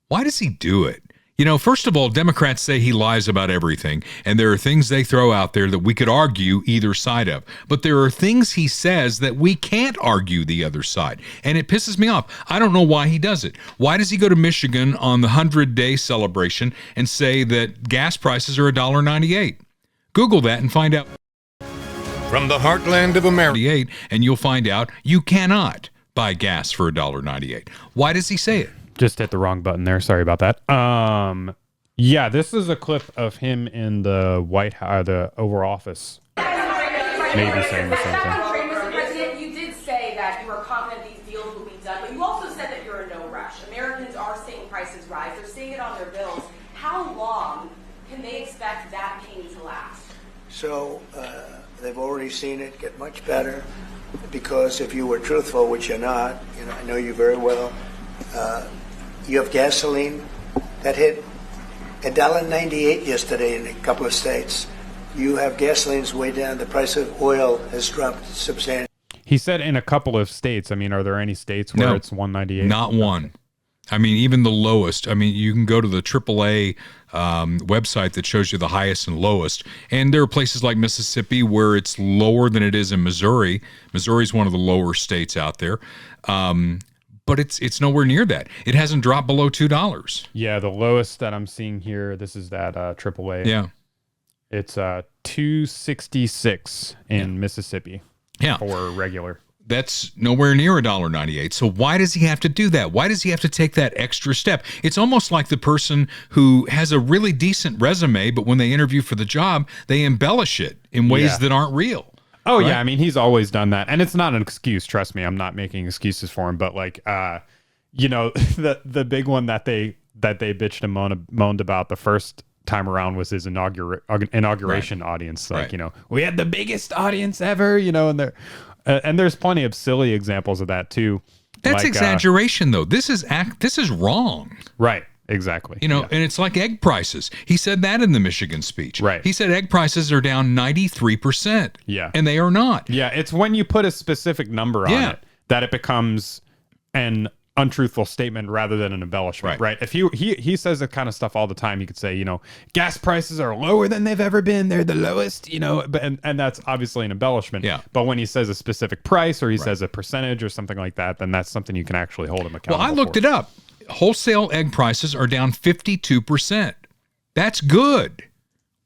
Why does he do it? You know, first of all, Democrats say he lies about everything, and there are things they throw out there that we could argue either side of. But there are things he says that we can't argue the other side, and it pisses me off. I don't know why he does it. Why does he go to Michigan on the 100-day celebration and say that gas prices are $1.98? Google that and find out. From the heartland of America, and you'll find out you cannot buy gas for $1.98. Why does he say it? Just hit the wrong button there. Sorry about that. Yeah, this is a clip of him in the White House, the Oval Office, maybe saying the same thing. Mr. President, you did say that you are confident these deals will be done, but you also said that you're in no rush. Americans are seeing prices rise. They're seeing it on their bills. How long can they expect that pain to last? So they've already seen it get much better, because if you were truthful, which you're not, I know you very well, you have gasoline that hit $1.98 yesterday in a couple of states. You have gasoline's way down. The price of oil has dropped substantially. He said in a couple of states. I mean, are there any states where it's 198? Not one. I mean, even the lowest. I mean, you can go to the AAA website that shows you the highest and lowest. And there are places like Mississippi where it's lower than it is in Missouri. Missouri is one of the lower states out there. But it's nowhere near that. It hasn't dropped below $2. Yeah, the lowest that I'm seeing here, this is that AAA. Yeah. It's $2.66 in Mississippi. Yeah. For regular. That's nowhere near $1.98. So why does he have to do that? Why does he have to take that extra step? It's almost like the person who has a really decent resume, but when they interview for the job, they embellish it in ways that aren't real. Oh, right? yeah. I mean, he's always done that. And it's not an excuse. Trust me. I'm not making excuses for him. But like, the big one that they bitched and moaned about the first time around was his inauguration audience. Like, we had the biggest audience ever, and there's plenty of silly examples of that too. That's like, exaggeration though. This is wrong. Right. Exactly. And it's like egg prices. He said that in the Michigan speech. Right. He said egg prices are down 93%. Yeah. And they are not. Yeah. It's when you put a specific number on it that it becomes an untruthful statement rather than an embellishment. Right. If he says that kind of stuff all the time, you could say, gas prices are lower than they've ever been. They're the lowest, but and that's obviously an embellishment. Yeah. But when he says a specific price or he says a percentage or something like that, then that's something you can actually hold him accountable Well, I looked it up. Wholesale egg prices are down 52%. That's good.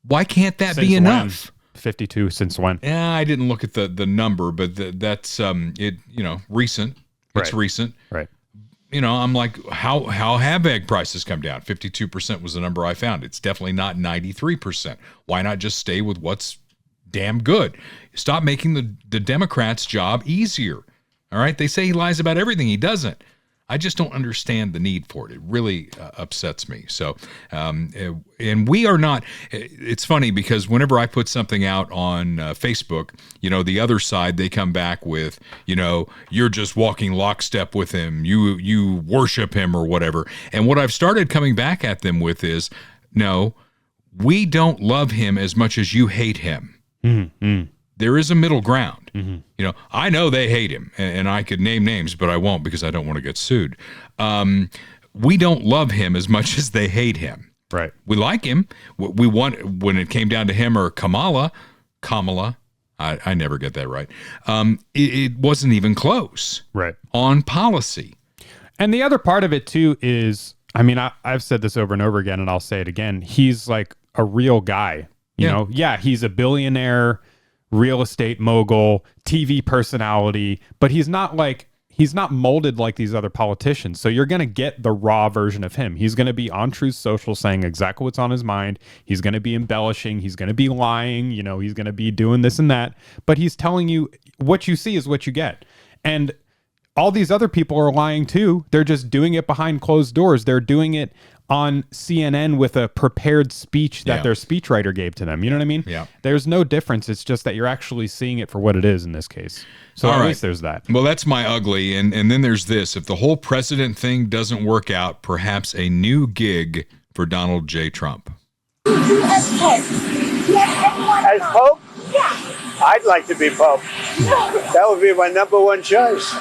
Why can't that be enough? 52 since when? Yeah, I didn't look at the number, but that's recent. It's recent. Right. I'm like, how have egg prices come down? 52% was the number I found. It's definitely not 93%. Why not just stay with what's damn good? Stop making the Democrats' job easier. All right? They say he lies about everything. He doesn't. I just don't understand the need for it. It really upsets me. So, and we are not, it's funny because whenever I put something out on Facebook, the other side, they come back with, you're just walking lockstep with him. You worship him or whatever. And what I've started coming back at them with is, no, we don't love him as much as you hate him. Mm-hmm. There is a middle ground. Mm-hmm. I know they hate him, and I could name names, but I won't because I don't want to get sued. We don't love him as much as they hate him. Right. We like him. We want, when it came down to him or Kamala, I never get that right. It wasn't even close. Right. On policy. And the other part of it too is, I mean, I've said this over and over again, and I'll say it again. He's like a real guy. He's a billionaire, real estate mogul, TV personality, but he's not molded like these other politicians. So you're going to get the raw version of him. He's going to be on Truth Social saying exactly what's on his mind. He's going to be embellishing. He's going to be lying. He's going to be doing this and that. But he's telling you what you see is what you get. And all these other people are lying too. They're just doing it behind closed doors. They're doing it on CNN with a prepared speech that their speechwriter gave to them. You know what I mean? Yeah. There's no difference. It's just that you're actually seeing it for what it is in this case. So at least there's that. Well, that's my ugly. And then there's this. If the whole president thing doesn't work out, perhaps a new gig for Donald J. Trump. As Pope? Yeah. I'd like to be Pope. That would be my number one choice.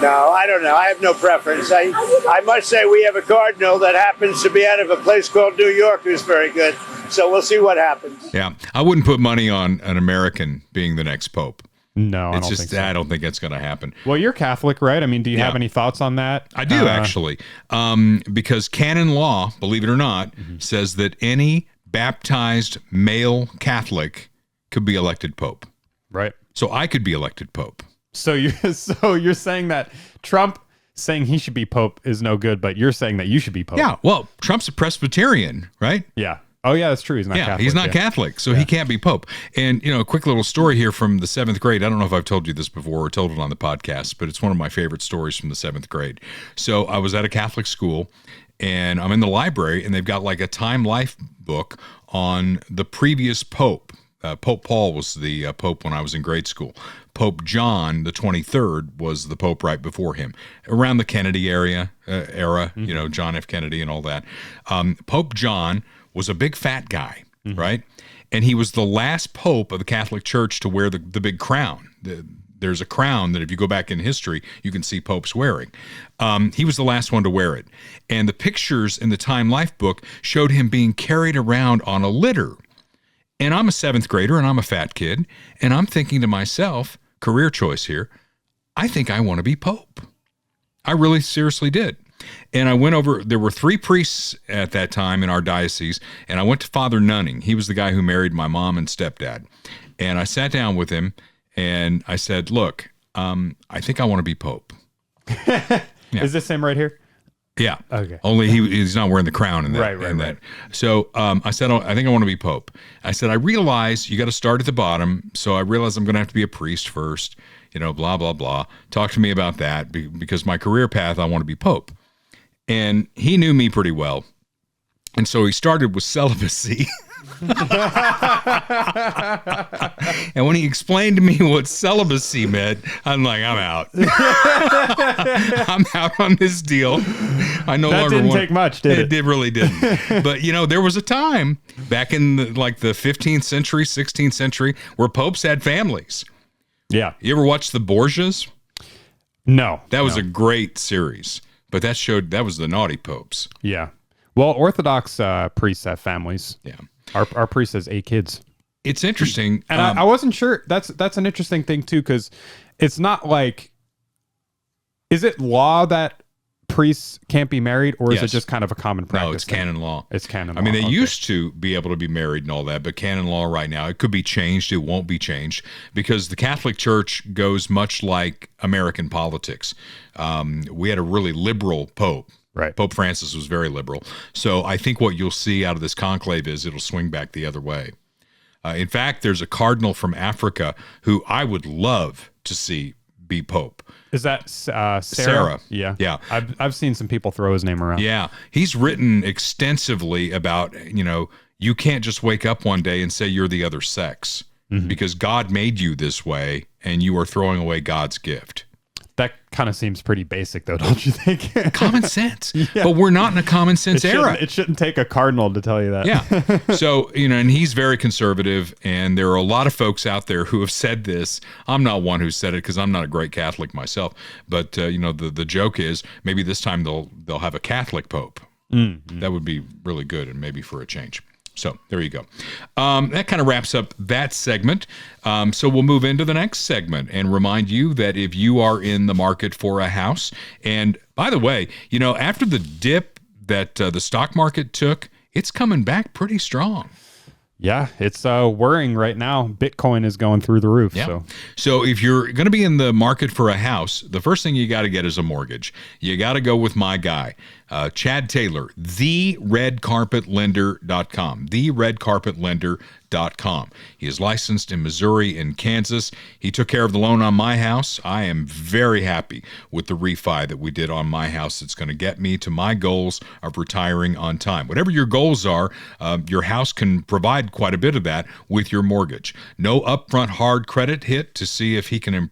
No, I don't know. I have no preference. I must say we have a cardinal that happens to be out of a place called New York who's very good. So we'll see what happens. Yeah, I wouldn't put money on an American being the next pope. No, I don't think that's going to happen. Well, you're Catholic, right? I mean, do you have any thoughts on that? I do, actually. Because canon law, believe it or not, says that any baptized male Catholic could be elected pope. Right. So I could be elected pope. So you're saying that Trump saying he should be pope is no good, but you're saying that you should be pope. Yeah, well, Trump's a Presbyterian, right? Yeah. Oh, yeah, that's true. He's not Catholic. He's not Catholic, so he can't be pope. And, a quick little story here from the 7th grade. I don't know if I've told you this before or told it on the podcast, but it's one of my favorite stories from the 7th grade. So I was at a Catholic school, and I'm in the library, and they've got like a Time Life book on the previous pope. Pope Paul was the pope when I was in grade school. Pope John, the 23rd, was the pope right before him, around the Kennedy era, John F. Kennedy and all that. Pope John was a big fat guy, right? And he was the last pope of the Catholic Church to wear the big crown. There's a crown that if you go back in history, you can see popes wearing. He was the last one to wear it. And the pictures in the Time Life book showed him being carried around on a litter. And I'm a 7th grader, and I'm a fat kid, and I'm thinking to myself, career choice here, I think I want to be pope. I really seriously did. And I went over, there were 3 priests at that time in our diocese, and I went to Father Nunning. He was the guy who married my mom and stepdad. And I sat down with him, and I said, look, I think I want to be pope. Yeah. Is this him right here? Yeah. Okay. Only he's not wearing the crown in that. Right. So I said, I think I want to be pope. I said, I realize you got to start at the bottom. So I realize I'm going to have to be a priest first, blah, blah, blah. Talk to me about that because my career path, I want to be pope. And he knew me pretty well. And so he started with celibacy. And when he explained to me what celibacy meant, I'm like, I'm out. I'm out on this deal. I no that longer didn't take much, did it? It really didn't. But there was a time back in the 15th century, 16th century, where popes had families. Yeah. You ever watch The Borgias? No. That was a great series, but that was the naughty popes. Yeah. Well, Orthodox priests have families. Yeah. Our priest has 8 kids. It's interesting. And I wasn't sure. That's an interesting thing, too, because it's not like... Is it law that priests can't be married, or is it just kind of a common practice? No, it's canon law. It's canon law. I mean, they used to be able to be married and all that, but canon law right now, it could be changed. It won't be changed because the Catholic Church goes much like American politics. We had a really liberal pope. Right. Pope Francis was very liberal. So I think what you'll see out of this conclave is it'll swing back the other way. In fact, there's a cardinal from Africa who I would love to see be pope. Is that Sarah? Yeah. I've seen some people throw his name around. Yeah. He's written extensively about, you can't just wake up one day and say you're the other sex because God made you this way and you are throwing away God's gift. That kind of seems pretty basic, though, don't you think? Common sense. Yeah. But we're not in a common sense era. It shouldn't take a cardinal to tell you that. Yeah. So, and he's very conservative, and there are a lot of folks out there who have said this. I'm not one who said it because I'm not a great Catholic myself. But, the joke is maybe this time they'll have a Catholic pope. Mm-hmm. That would be really good and maybe for a change. So there you go. That kind of wraps up that segment. So we'll move into the next segment and remind you that if you are in the market for a house, and by the way, after the dip that the stock market took, it's coming back pretty strong. Yeah, it's worrying right now. Bitcoin is going through the roof. Yeah. So if you're going to be in the market for a house, the first thing you got to get is a mortgage. You got to go with my guy, Chad Taylor, theredcarpetlender.com, theredcarpetlender.com. He is licensed in Missouri and Kansas. He took care of the loan on my house. I am very happy with the refi that we did on my house. It's going to get me to my goals of retiring on time. Whatever your goals are, your house can provide quite a bit of that with your mortgage. No upfront hard credit hit to see if he can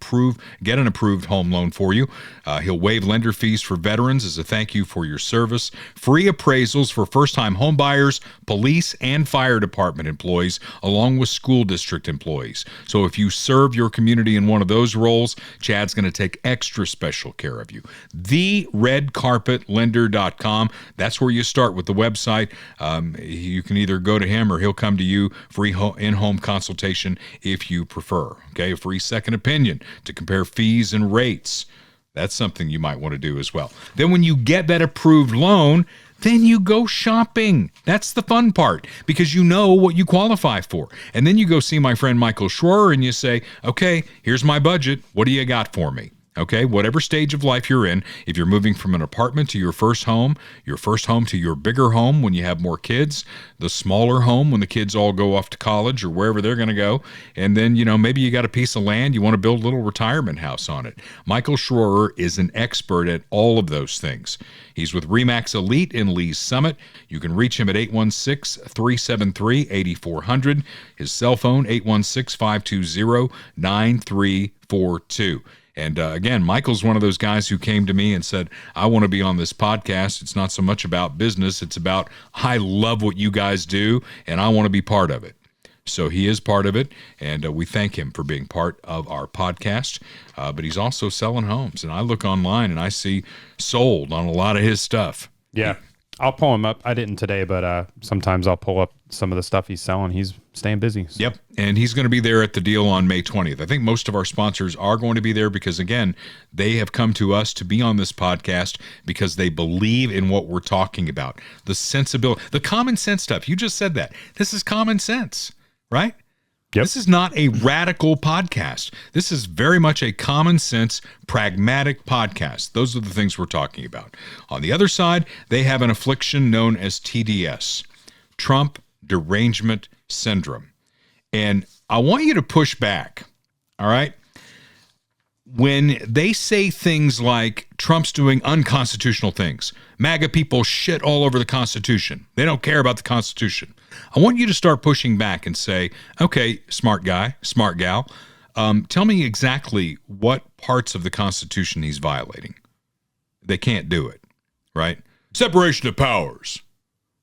get an approved home loan for you. He'll waive lender fees for veterans as a thank you for your service, free appraisals for first-time home buyers, police and fire department employees, along with school district employees. So if you serve your community in one of those roles, Chad's going to take extra special care of you. TheRedCarpetLender.com. That's where you start with the website. You can either go to him or he'll come to you. Free in-home consultation if you prefer. Okay, a free second opinion to compare fees and rates. That's something you might want to do as well. Then when you get that approved loan, then you go shopping. That's the fun part, because you know what you qualify for. And then you go see my friend Michael Schroer and you say, okay, here's my budget. What do you got for me? Okay, whatever stage of life you're in, if you're moving from an apartment to your first home to your bigger home when you have more kids, the smaller home when the kids all go off to college or wherever they're going to go, and then, maybe you got a piece of land, you want to build a little retirement house on it. Michael Schroer is an expert at all of those things. He's with RE/MAX Elite in Lee's Summit. You can reach him at 816-373-8400. His cell phone, 816-520-9342. And again, Michael's one of those guys who came to me and said, I want to be on this podcast. It's not so much about business. It's about, I love what you guys do, and I want to be part of it. So he is part of it, and we thank him for being part of our podcast. But he's also selling homes. And I look online, and I see sold on a lot of his stuff. Yeah. I'll pull him up. I didn't today, but sometimes I'll pull up some of the stuff he's selling. He's staying busy. So. Yep. And he's going to be there at the deal on May 20th. I think most of our sponsors are going to be there because, again, they have come to us to be on this podcast because they believe in what we're talking about. The sensibility, the common sense stuff. You just said that. This is common sense, right? Yep. This is not a radical podcast. This is very much a common sense, pragmatic podcast. Those are the things we're talking about. On the other side, they have an affliction known as TDS, Trump Derangement Syndrome. And I want you to push back, all right? When they say things like Trump's doing unconstitutional things, MAGA people shit all over the Constitution. They don't care about the Constitution. I want you to start pushing back and say, okay, smart guy, smart gal, tell me exactly what parts of the Constitution he's violating. They can't do it, right? Separation of powers.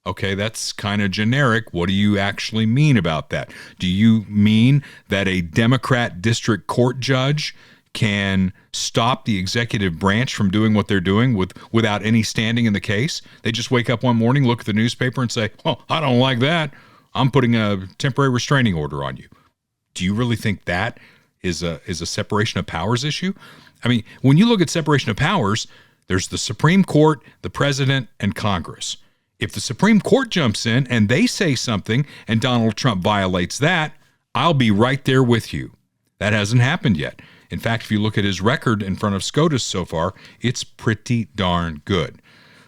Okay, that's kind of generic. What do you actually mean about that? Do you mean that a Democrat district court judge can stop the executive branch from doing what they're doing without any standing in the case? They just wake up one morning, look at the newspaper and say, oh, I don't like that. I'm putting a temporary restraining order on you. Do you really think that is a separation of powers issue? I mean, when you look at separation of powers, there's the Supreme Court, the president, and Congress. If the Supreme Court jumps in and they say something and Donald Trump violates that, I'll be right there with you. That hasn't happened yet. In fact, if you look at his record in front of SCOTUS so far, it's pretty darn good.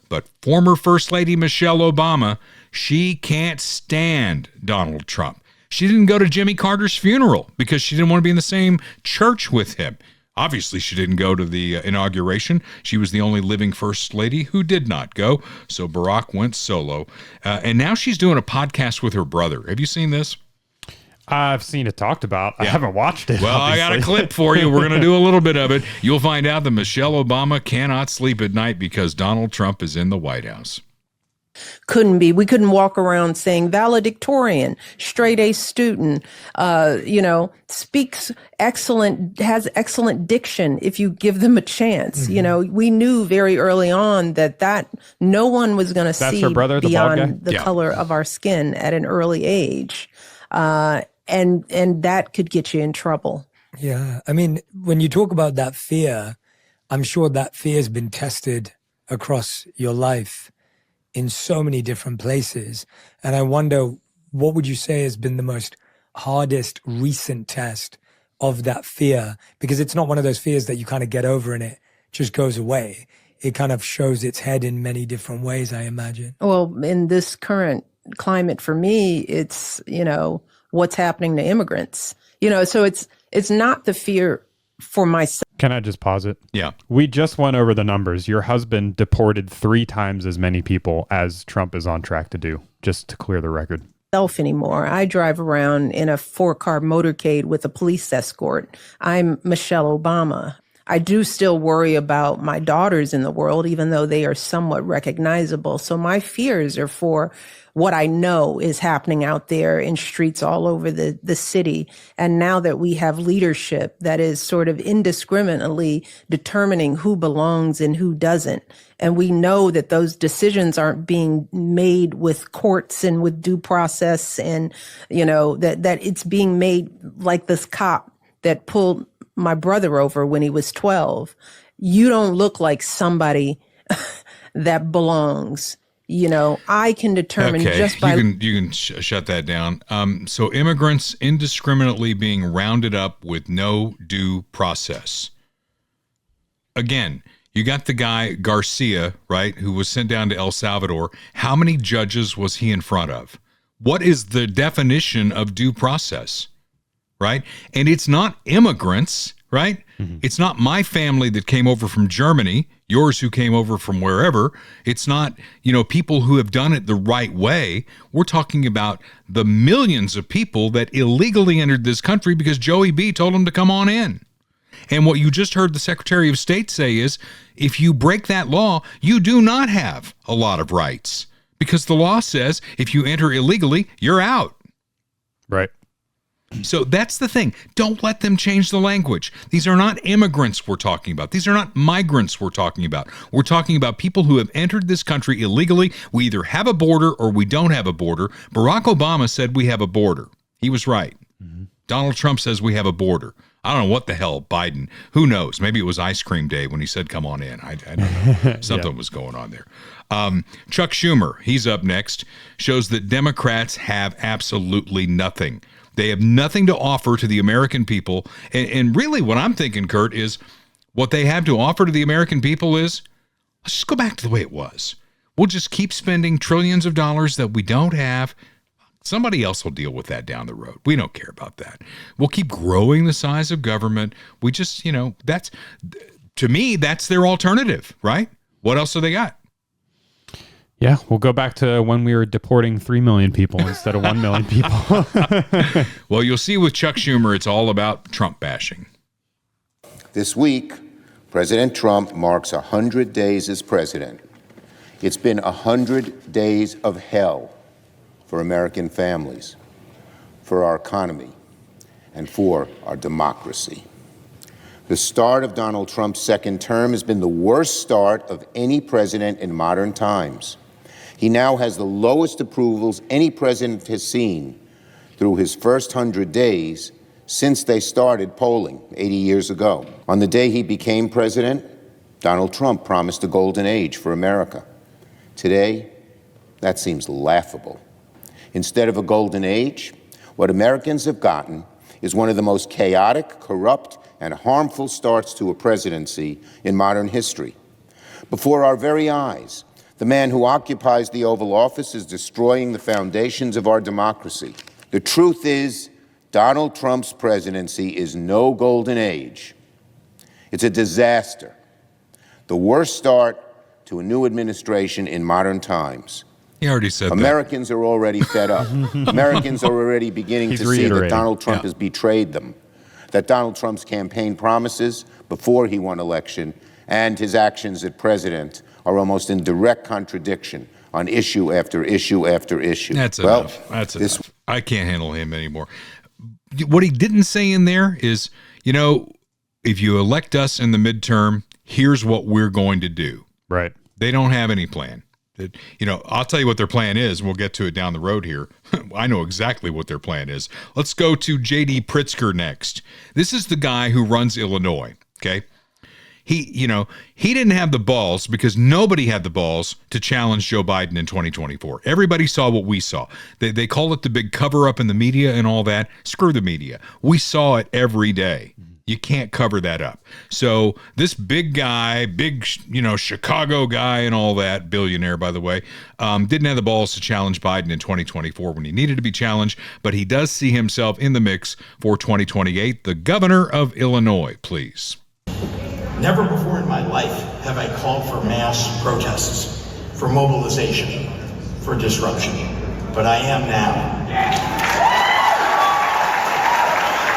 But former First Lady Michele Obama, she can't stand Donald Trump. She didn't go to Jimmy Carter's funeral because she didn't want to be in the same church with him. Obviously, she didn't go to the inauguration. She was the only living First Lady who did not go. So Barack went solo. And now she's doing a podcast with her brother. Have you seen this? I've seen it talked about. Yeah. I haven't watched it. Well, obviously. I got a clip for you. We're going to do a little bit of it. You'll find out that Michele Obama cannot sleep at night because Donald Trump is in the White House. Couldn't be. We couldn't walk around saying valedictorian, straight A student, speaks excellent, has excellent diction if you give them a chance. Mm-hmm. We knew very early on that no one was going to see her brother, beyond the color of our skin at an early age. And that could get you in trouble. Yeah. I mean, when you talk about that fear, I'm sure that fear has been tested across your life in so many different places. And I wonder, what would you say has been the most hardest recent test of that fear? Because it's not one of those fears that you kind of get over and it just goes away. It kind of shows its head in many different ways, I imagine. Well, in this current climate for me, it's, what's happening to immigrants, so it's not the fear for myself. Can I just pause it? Yeah. We just went over the numbers. Your husband deported 3 times as many people as Trump is on track to do, just to clear the record. Anymore. I drive around in a 4-car motorcade with a police escort. I'm Michele Obama. I do still worry about my daughters in the world, even though they are somewhat recognizable. So my fears are for what I know is happening out there in streets all over the city. And now that we have leadership that is sort of indiscriminately determining who belongs and who doesn't, and we know that those decisions aren't being made with courts and with due process, and, you know, that it's being made like this cop that pulled my brother over when he was 12. You don't look like somebody that belongs. You know, I can determine just by... you can shut that down. So immigrants indiscriminately being rounded up with no due process. Again, you got the guy Garcia, right, who was sent down to El Salvador. How many judges was he in front of? What is the definition of due process, right? And it's not immigrants, right? Mm-hmm. It's not my family that came over from Germany, yours who came over from wherever. It's not, you know, people who have done it the right way. We're talking about the millions of people that illegally entered this country because Joey B told them to come on in. And what you just heard the Secretary of State say is, if you break that law, you do not have a lot of rights, because the law says if you enter illegally, you're out. Right. So that's the thing. Don't let them change the language. These are not immigrants we're talking about. These are not migrants we're talking about. We're talking about people who have entered this country illegally. We either have a border or we don't have a border. Barack Obama said we have a border. He was right. Mm-hmm. Donald Trump says we have a border. I don't know what the hell Biden, who knows? Maybe it was ice cream day when he said, come on in. I don't know. Something was going on there. Chuck Schumer, he's up next, shows that Democrats have absolutely nothing. They have nothing to offer to the American people. And really what I'm thinking, Kurt, is what they have to offer to the American people is, let's just go back to the way it was. We'll just keep spending trillions of dollars that we don't have. Somebody else will deal with that down the road. We don't care about that. We'll keep growing the size of government. We just, you know, that's, to me, that's their alternative, right? What else do they got? Yeah, we'll go back to when we were deporting 3 million people instead of 1 million people. Well, you'll see with Chuck Schumer, it's all about Trump bashing. This week, President Trump marks 100 days as president. It's been 100 days of hell for American families, for our economy, and for our democracy. The start of Donald Trump's second term has been the worst start of any president in modern times. He now has the lowest approvals any president has seen through his first 100 days since they started polling 80 years ago. On the day he became president, Donald Trump promised a golden age for America. Today, that seems laughable. Instead of a golden age, what Americans have gotten is one of the most chaotic, corrupt, and harmful starts to a presidency in modern history. Before our very eyes, the man who occupies the Oval Office is destroying the foundations of our democracy. The truth is, Donald Trump's presidency is no golden age. It's a disaster. The worst start to a new administration in modern times. He already said Americans are already fed up. Americans are already beginning to see that Donald Trump has betrayed them, that Donald Trump's campaign promises before he won election and his actions as president are almost in direct contradiction on issue after issue after issue. That's enough. That's enough. I can't handle him anymore. What he didn't say in there is, you know, if you elect us in the midterm, here's what we're going to do. Right. They don't have any plan. You know, I'll tell you what their plan is. We'll get to it down the road here. I know exactly what their plan is. Let's go to J.D. Pritzker next. This is the guy who runs Illinois, okay? He didn't have the balls, because nobody had the balls to challenge Joe Biden in 2024. Everybody saw what we saw. They call it the big cover-up in the media and all that. Screw the media. We saw it every day. You can't cover that up. So this big guy, Chicago guy and all that, billionaire, by the way, didn't have the balls to challenge Biden in 2024 when he needed to be challenged, but he does see himself in the mix for 2028. The governor of Illinois, please. Never before in my life have I called for mass protests, for mobilization, for disruption, but I am now.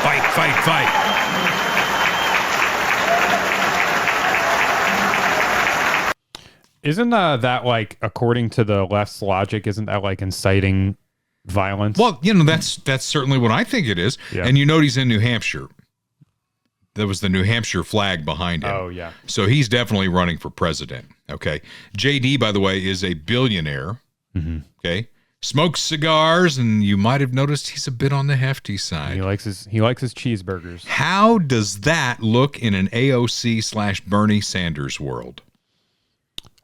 Fight, fight, fight. Isn't that like, according to the left's logic, isn't that like inciting violence? Well, that's certainly what I think it is. Yeah. And you note he's in New Hampshire. There was the New Hampshire flag behind him. Oh, yeah. So he's definitely running for president. Okay. JD, by the way, is a billionaire. Mm-hmm. Okay. Smokes cigars, and you might have noticed he's a bit on the hefty side. He likes his cheeseburgers. How does that look in an AOC/Bernie Sanders world?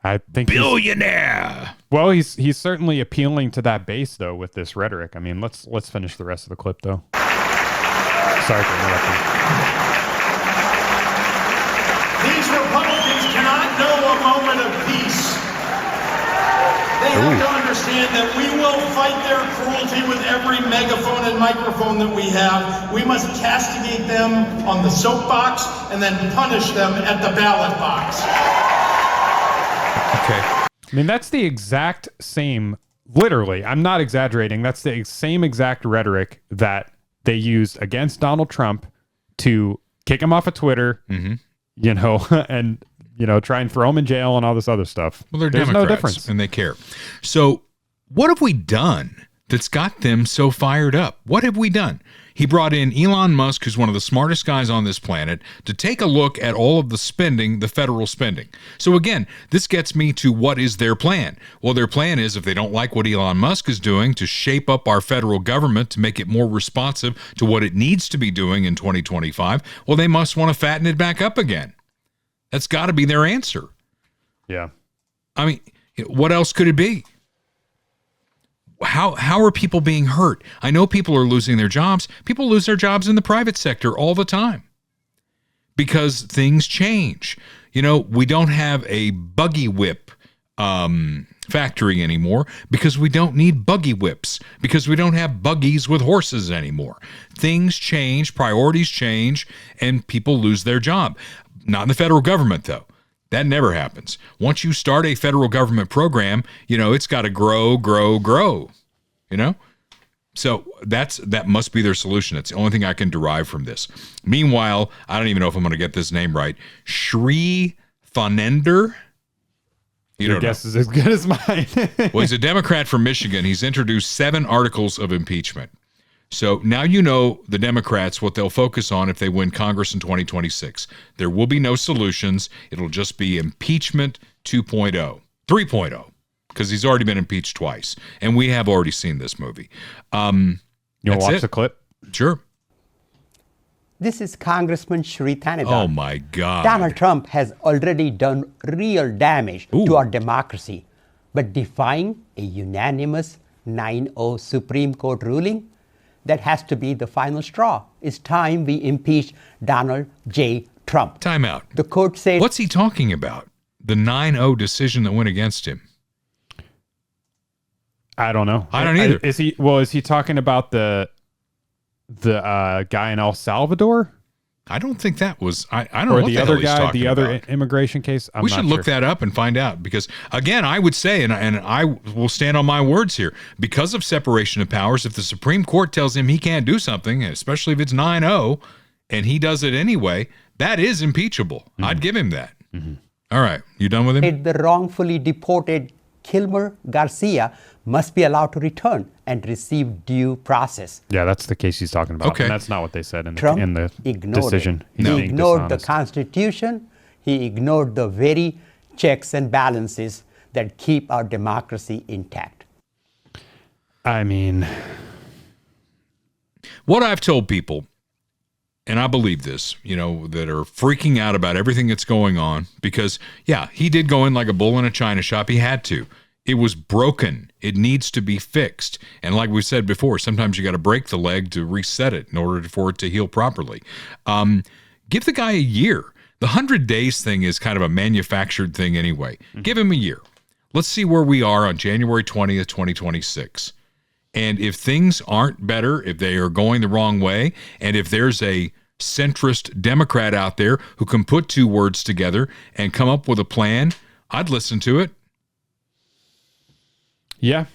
I think billionaire. He's certainly appealing to that base though with this rhetoric. I mean, let's finish the rest of the clip though. Sorry for interrupting. These Republicans cannot know a moment of peace. They have to understand that we will fight their cruelty with every megaphone and microphone that we have. We must castigate them on the soapbox and then punish them at the ballot box. Okay. I mean, that's the exact same, literally, I'm not exaggerating, that's the same exact rhetoric that they used against Donald Trump to kick him off of Twitter, and try and throw him in jail and all this other stuff. Well, they're There's Democrats, no difference. and they care. So what have we done that's got them so fired up? What have we done? He brought in Elon Musk, who's one of the smartest guys on this planet, to take a look at all of the spending, the federal spending. So again, this gets me to what is their plan? Well, their plan is, if they don't like what Elon Musk is doing, to shape up our federal government to make it more responsive to what it needs to be doing in 2025. Well, they must want to fatten it back up again. That's got to be their answer. Yeah. I mean, what else could it be? How are people being hurt? I know people are losing their jobs. People lose their jobs in the private sector all the time because things change. We don't have a buggy whip factory anymore because we don't need buggy whips, because we don't have buggies with horses anymore. Things change, priorities change, and people lose their job. Not in the federal government, though. That never happens. Once you start a federal government program, it's got to grow. So that must be their solution. It's the only thing I can derive from this. Meanwhile, I don't even know if I'm going to get this name right. Shri Fanender. Your guess is as good as mine. Well, he's a Democrat from Michigan. He's introduced 7 articles of impeachment. So now you know the Democrats, what they'll focus on if they win Congress in 2026. There will be no solutions. It'll just be impeachment 2.0, 3.0, because he's already been impeached twice. And we have already seen this movie. You want to watch the clip? Sure. This is Congressman Shri Thanidar. Oh, my God. Donald Trump has already done real damage to our democracy. But defying a unanimous 9-0 Supreme Court ruling, that has to be the final straw. It's time we impeach Donald J. Trump. Time out. The court said... What's he talking about? The 9-0 decision that went against him? I don't know. I don't either. Is he talking about the guy in El Salvador? I don't think that was. I don't know. Or what the other guy, the other immigration case. We should look that up and find out, because again, I would say, and I will stand on my words here, because of separation of powers, if the Supreme Court tells him he can't do something, especially if it's 9-0, and he does it anyway, that is impeachable. Mm-hmm. I'd give him that. Mm-hmm. All right, you done with him? The wrongfully deported Kilmer Garcia must be allowed to return and receive due process. Yeah, that's the case he's talking about. Okay. And that's not what they said in Trump the decision. He ignored the Constitution. He ignored the very checks and balances that keep our democracy intact. I mean, what I've told people, and I believe this, that are freaking out about everything that's going on, because, yeah, he did go in like a bull in a china shop. He had to. It was broken. It needs to be fixed. And like we said before, sometimes you got to break the leg to reset it in order for it to heal properly. Give the guy a year. The 100 days thing is kind of a manufactured thing anyway. Mm-hmm. Give him a year. Let's see where we are on January 20th, 2026. And if things aren't better, if they are going the wrong way, and if there's a centrist Democrat out there who can put 2 words together and come up with a plan, I'd listen to it. Yeah.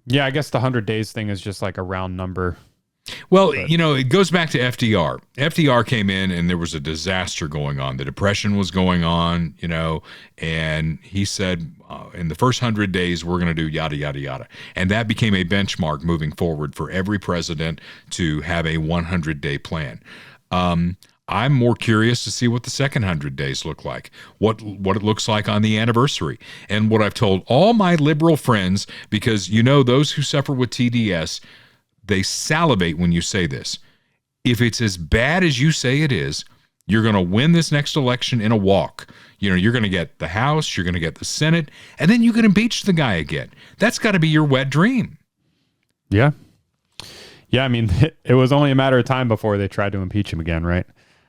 Yeah, I guess the 100 days thing is just like a round number. Well, it goes back to FDR. FDR came in and there was a disaster going on. The Depression was going on, and he said, in the first 100 days, we're going to do yada, yada, yada. And that became a benchmark moving forward for every president to have a 100-day plan. I'm more curious to see what the second 100 days look like, what it looks like on the anniversary. And what I've told all my liberal friends, because those who suffer with TDS, they salivate when you say this. If it's as bad as you say it is, you're going to win this next election in a walk. You're going to get the House, you're going to get the Senate, and then you can impeach the guy again. That's got to be your wet dream. Yeah. Yeah, I mean, it was only a matter of time before they tried to impeach him again, right?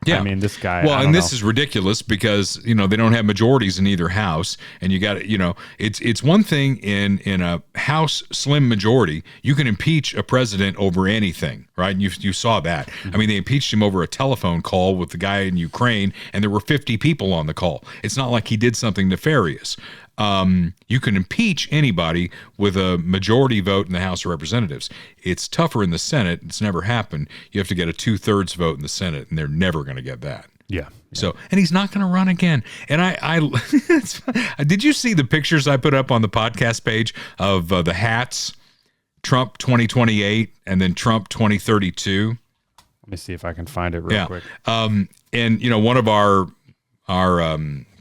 Yeah. I mean, this guy. Well, and this is ridiculous because, they don't have majorities in either house. And you got to, it's one thing in a House slim majority, you can impeach a president over anything, right? You saw that. I mean, they impeached him over a telephone call with the guy in Ukraine, and there were 50 people on the call. It's not like he did something nefarious. You can impeach anybody with a majority vote in the House of Representatives. It's tougher in the Senate. It's never happened. You have to get a 2/3 vote in the Senate, and they're never going to get that. Yeah. So, and he's not going to run again. And I did you see the pictures I put up on the podcast page of the hats, Trump 2028 and then Trump 2032? Let me see if I can find it real quick. And one of our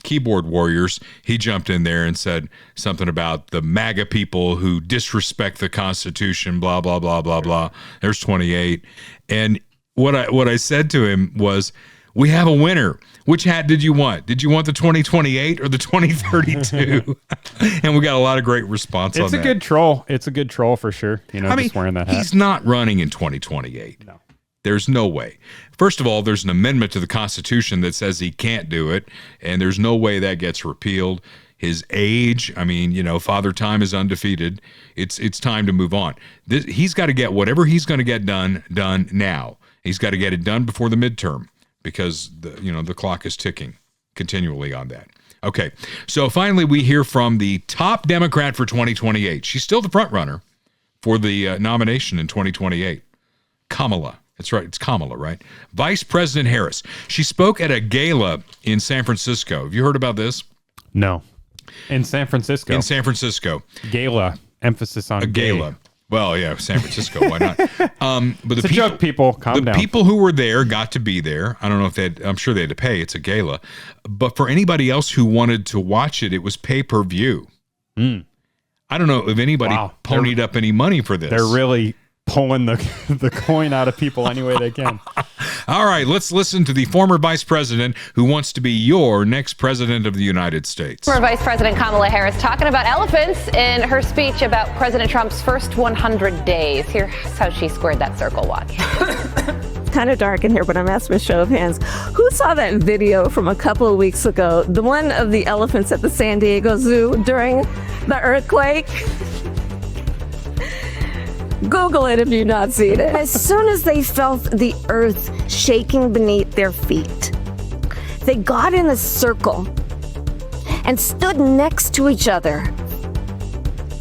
keyboard warriors, he jumped in there and said something about the MAGA people who disrespect the Constitution, blah, blah, blah, blah, blah. There's 28. And what I said to him was, we have a winner. Which hat did you want? Did you want the 2028 or the 2032? And we got a lot of great response on that. It's a good troll. It's a good troll for sure. Just wearing that hat. He's not running in 2028. No. There's no way. First of all, there's an amendment to the Constitution that says he can't do it, and there's no way that gets repealed. His age, Father Time is undefeated. It's time to move on. He's got to get whatever he's going to get done now. He's got to get it done before the midterm because the clock is ticking continually on that. Okay, so finally we hear from the top Democrat for 2028. She's still the front runner for the nomination in 2028. Kamala. That's right. It's Kamala, right? Vice President Harris. She spoke at a gala in San Francisco. Have you heard about this? No. In San Francisco. In San Francisco. Gala. Emphasis on a gala. Well, yeah, San Francisco. Why not? But it's a joke, people. Calm down. The people who were there got to be there. I don't know if I'm sure they had to pay. It's a gala. But for anybody else who wanted to watch it, it was pay-per-view. I don't know if anybody ponied up any money for this. They're really pulling the coin out of people any way they can. All right, let's listen to the former vice president who wants to be your next president of the United States. Former Vice President Kamala Harris talking about elephants in her speech about President Trump's first 100 days. Here's how she squared that circle. Watch. It's kind of dark in here, but I'm asking a show of hands. Who saw that video from a couple of weeks ago? The one of the elephants at the San Diego Zoo during the earthquake? Google it if you've not seen it. As soon as they felt the earth shaking beneath their feet, they got in a circle and stood next to each other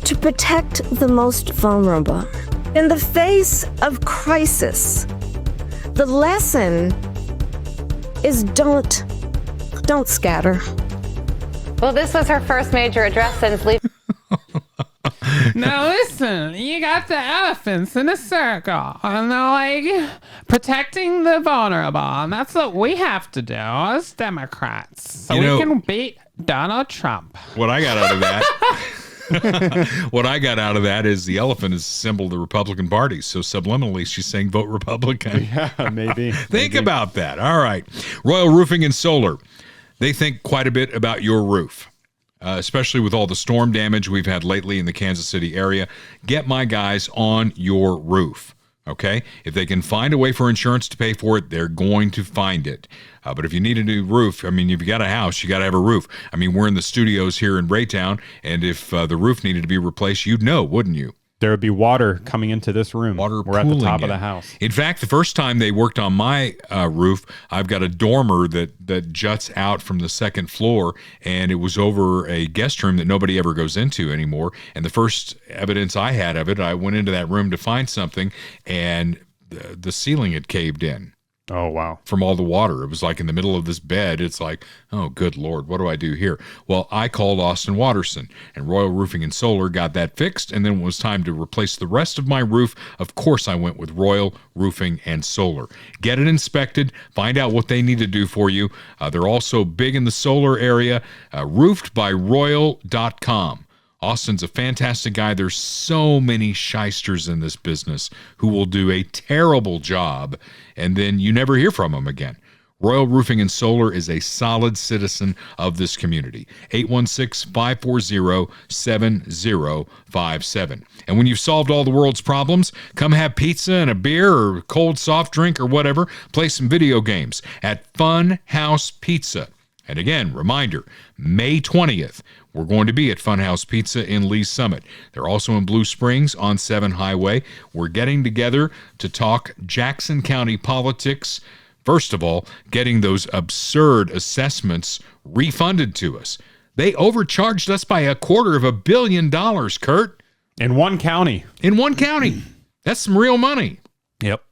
to protect the most vulnerable. In the face of crisis, the lesson is don't scatter. Well, this was her first major address since leaving. Now listen, you got the elephants in a circle, and they're like protecting the vulnerable, and that's what we have to do as Democrats, so we can beat Donald Trump. What I got out of that, is the elephant is a symbol of the Republican Party. So subliminally, she's saying vote Republican. Yeah, maybe. Think about that. All right, Royal Roofing and Solar. They think quite a bit about your roof. Especially with all the storm damage we've had lately in the Kansas City area. Get my guys on your roof, okay? If they can find a way for insurance to pay for it, they're going to find it. But if you need a new roof, if you got a house, you got to have a roof. We're in the studios here in Raytown, and if the roof needed to be replaced, you'd know, wouldn't you? There would be water coming into this room. We're at the top of the house. In fact, the first time they worked on my roof, I've got a dormer that juts out from the second floor, and it was over a guest room that nobody ever goes into anymore. And the first evidence I had of it, I went into that room to find something, and the ceiling had caved in. Oh, wow. From all the water. It was like in the middle of this bed. It's like, oh, good Lord, what do I do here? Well, I called Austin Watterson, and Royal Roofing and Solar got that fixed, and then when it was time to replace the rest of my roof, of course I went with Royal Roofing and Solar. Get it inspected, find out what they need to do for you. They're also big in the solar area, roofedbyroyal.com. Austin's a fantastic guy. There's so many shysters in this business who will do a terrible job, and then you never hear from them again. Royal Roofing and Solar is a solid citizen of this community. 816-540-7057. And when you've solved all the world's problems, come have pizza and a beer or cold soft drink or whatever. Play some video games at Fun House Pizza. And again, reminder, May 20th, we're going to be at Funhouse Pizza in Lee's Summit. They're also in Blue Springs on 7 Highway. We're getting together to talk Jackson County politics. First of all, getting those absurd assessments refunded to us. They overcharged us by $250 million, Kurt. In one county. In one county. That's some real money. Yep.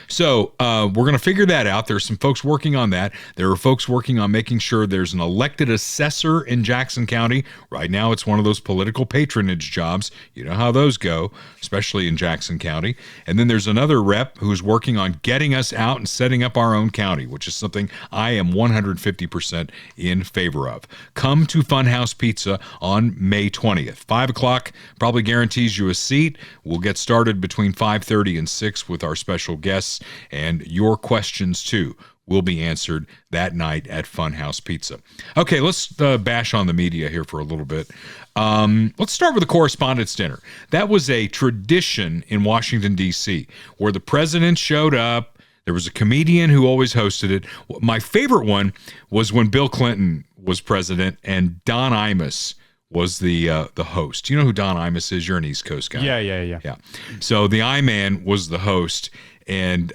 So we're going to figure that out. There's some folks working on that. There are folks working on making sure there's an elected assessor in Jackson County. Right now, it's one of those political patronage jobs. You know how those go, especially in Jackson County. And then there's another rep who's working on getting us out and setting up our own county, which is something I am 150% in favor of. Come to Funhouse Pizza on May 20th. 5 o'clock probably guarantees you a seat. We'll get started between 5:30 and 6 with our special guests, and your questions too will be answered that night at Funhouse Pizza. Okay, let's bash on the media here for a little bit. Let's start with the Correspondents' Dinner. That was a tradition in Washington, D.C., where the president showed up. There was a comedian who always hosted it. My favorite one was when Bill Clinton was president and Don Imus was the host. You know who Don Imus is? You're an East Coast guy. Yeah. So the I-Man was the host, and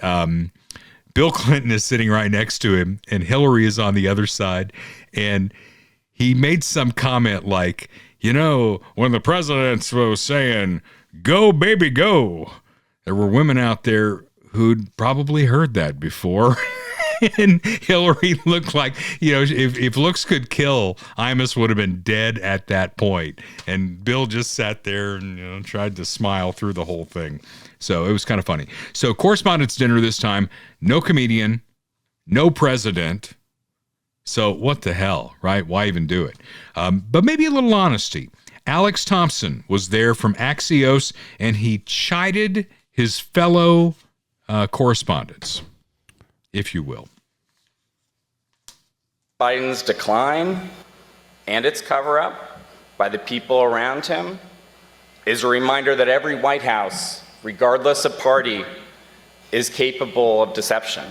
Bill Clinton is sitting right next to him, and Hillary is on the other side, and he made some comment like, you know, when the president was saying, "Go, baby, go," there were women out there who'd probably heard that before. And Hillary looked like, you know, if looks could kill, Imus would have been dead at that point. And Bill just sat there and, you know, tried to smile through the whole thing. So it was kind of funny. So Correspondents' Dinner this time, no comedian, no president. So what the hell, right? Why even do it? But maybe a little honesty. Alex Thompson was there from Axios, and he chided his fellow correspondents, if you will. Biden's decline and its cover-up by the people around him is a reminder that every White House, regardless of party, is capable of deception.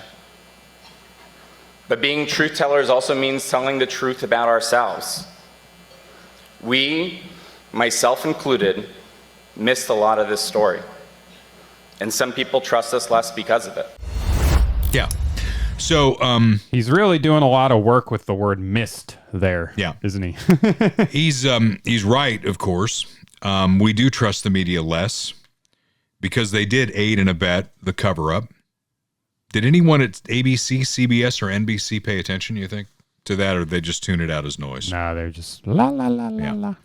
But being truth tellers also means telling the truth about ourselves. We, myself included, missed a lot of this story. And some people trust us less because of it. Yeah. So he's really doing a lot of work with the word "missed" there, isn't he? He's right, of course. We do trust the media less because they did aid and abet the cover-up. Did anyone at ABC, CBS, or NBC pay attention, you think, to that, or did they just tune it out as noise? No, they're just la la la la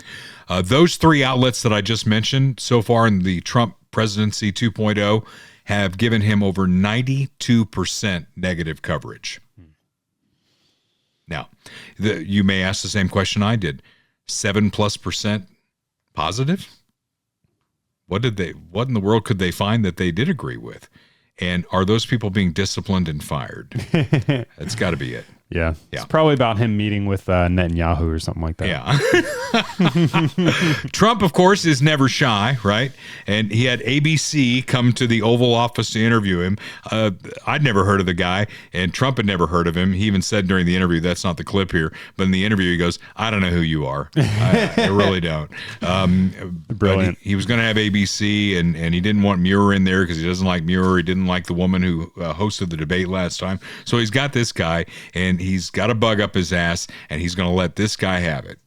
la. Those three outlets that I just mentioned so far in the Trump presidency 2.0 have given him over 92% negative coverage. Now, you may ask the same question I did. 7+% positive? What in the world could they find that they did agree with? And are those people being disciplined and fired? That's got to be it. Yeah. It's probably about him meeting with Netanyahu or something like that. Yeah. Trump, of course, is never shy, right? And he had ABC come to the Oval Office to interview him. I'd never heard of the guy, and Trump had never heard of him. He even said during the interview, that's not the clip here, but in the interview he goes, I don't know who you are. I really don't. Brilliant. He was going to have ABC, and he didn't want Muir in there because he doesn't like Muir. He didn't like the woman who hosted the debate last time. So he's got this guy, and he's got a bug up his ass, and he's going to let this guy have it.